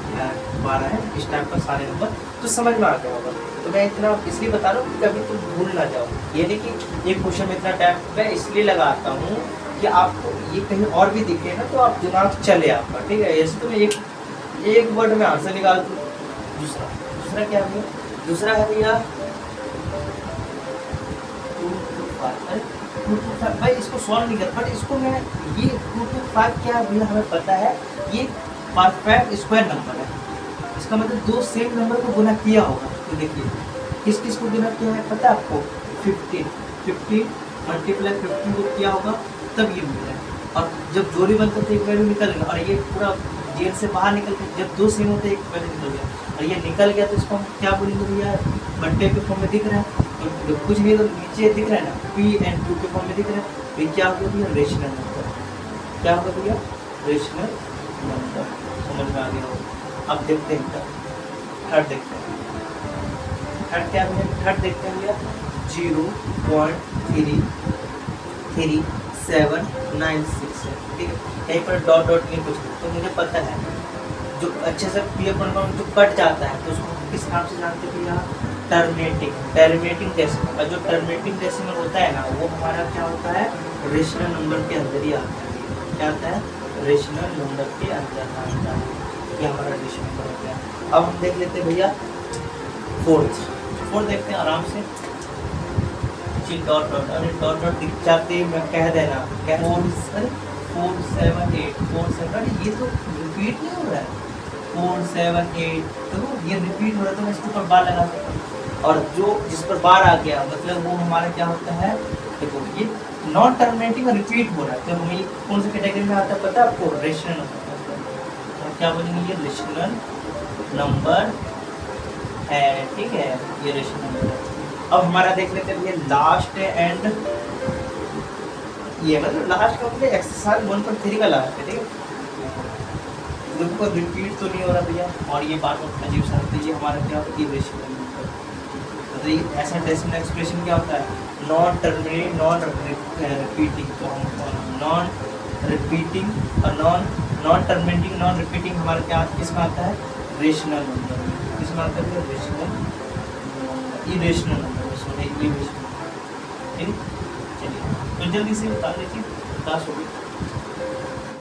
12 है, इस टाइप का सारे नंबर तो समझ में आ गया होगा। तो मैं इतना इसलिए बता रहा हूँ कि कभी तुम भूल ना जाओ, ये नहीं कि एक क्वेश्चन में इतना टाइम मैं इसलिए लगाता हूँ कि कि आपको ये कहीं और भी दिखे ना तो आप दिमाग चले आपका, ठीक है। ऐसे तो मैं एक वर्ड में आंसर निकाल दूँ। दूसरा क्या है, दूसरा है भैया 2 to 5। भाई इसको सॉल्व नहीं कर, बट इसको मैं ये 2 to 5 क्या है भैया हमें पता है, ये परफेक्ट स्क्वायर नंबर है। इसका मतलब दो सेम नंबर को गुना किया होगा। तो देखिए किस किस को गुना किया है पता है आपको, 15 मल्टीप्लाई 15 को किया होगा तब ये मिल रहा है। और जब जोड़ी बनता तो एक वैल्यू निकल गया, और ये पूरा जेल से बाहर निकल गया। जब दो सेम होते एक वैल्यू निकल गया और ये निकल गया तो इसको हम क्या बोलेंगे भैया, मल्टे के फॉर्म में दिख रहा है। तो जब कुछ नहीं तो नीचे दिख रहा है ना, P&2 के फॉर्म में दिख रहा है। तो ये क्या होगा भैया, रेशनल नंबर। क्या होगा भैया, रेशनल नंबर। समझ में आ गया होगा। अब देखते हैं थर्ड देखते हैं। थर्ड क्या है, थर्ड देखते हैं भैया 0.33796 है, ठीक है। कहीं पर डॉट डॉट नहीं कुछ, तो मुझे पता है जो अच्छे से क्लियर पॉइंट जो कट जाता है तो उसको किस नाम से जानते हैं भैया, टर्मिनेटिंग डेसिमल। और जो टर्मिनेटिंग डेसिमल होता है ना वो हमारा क्या होता है, रेशनल नंबर के अंदर ही आता है। क्या आता है, रेशनल नंबर के अंदर आता है। ये हमारा रेशनल नंबर हो गया। अब हम देख लेते हैं भैया फोर्थ देखते हैं आराम से। डॉट डॉट, अरे डॉट डॉट दिख जाते मैं कह देना, क्या 478 ये तो रिपीट नहीं हो रहा है। 478 तो ये रिपीट हो रहा है, तो मैं इसके ऊपर बार लगा सकता हूँ। और जो जिस पर बार आ गया मतलब वो हमारा क्या होता है, देखो ये नॉन टर्मिनेटिंग रिपीट हो रहा है। तो हमें कौन सी कैटेगरी में आता है पता है आपको, रेशनल नंबर। तो क्या बोलेंगे, ये रेशनल नंबर है, ठीक है, ये रेशनल नंबर है। अब हमारा देख लेते हैं ये लास्ट एंड, ये मतलब लास्ट का मतलब एक्सरसाइज 1.3 का लास्ट है, ठीक है। देखो रिपीट तो नहीं हो रहा भैया, और ये बात अजीब सा होती है। ये हमारा क्या होता है, रेशनल नंबर। मतलब ये ऐसा डेसिमल एक्सप्रेशन क्या होता है, नॉन टर्मिनेटिंग नॉन रिपीटिंग। तो हम नॉन रिपीटिंग और नॉन टर्मिनेटिंग नॉन रिपीटिंग हमारा क्या किसमें आता है, रेशनल नंबर। किसमें आता है, rational irrational number. Sorry irrational, ठीक। चलिए तो जल्दी से बता दीजिए, 10 हो गई।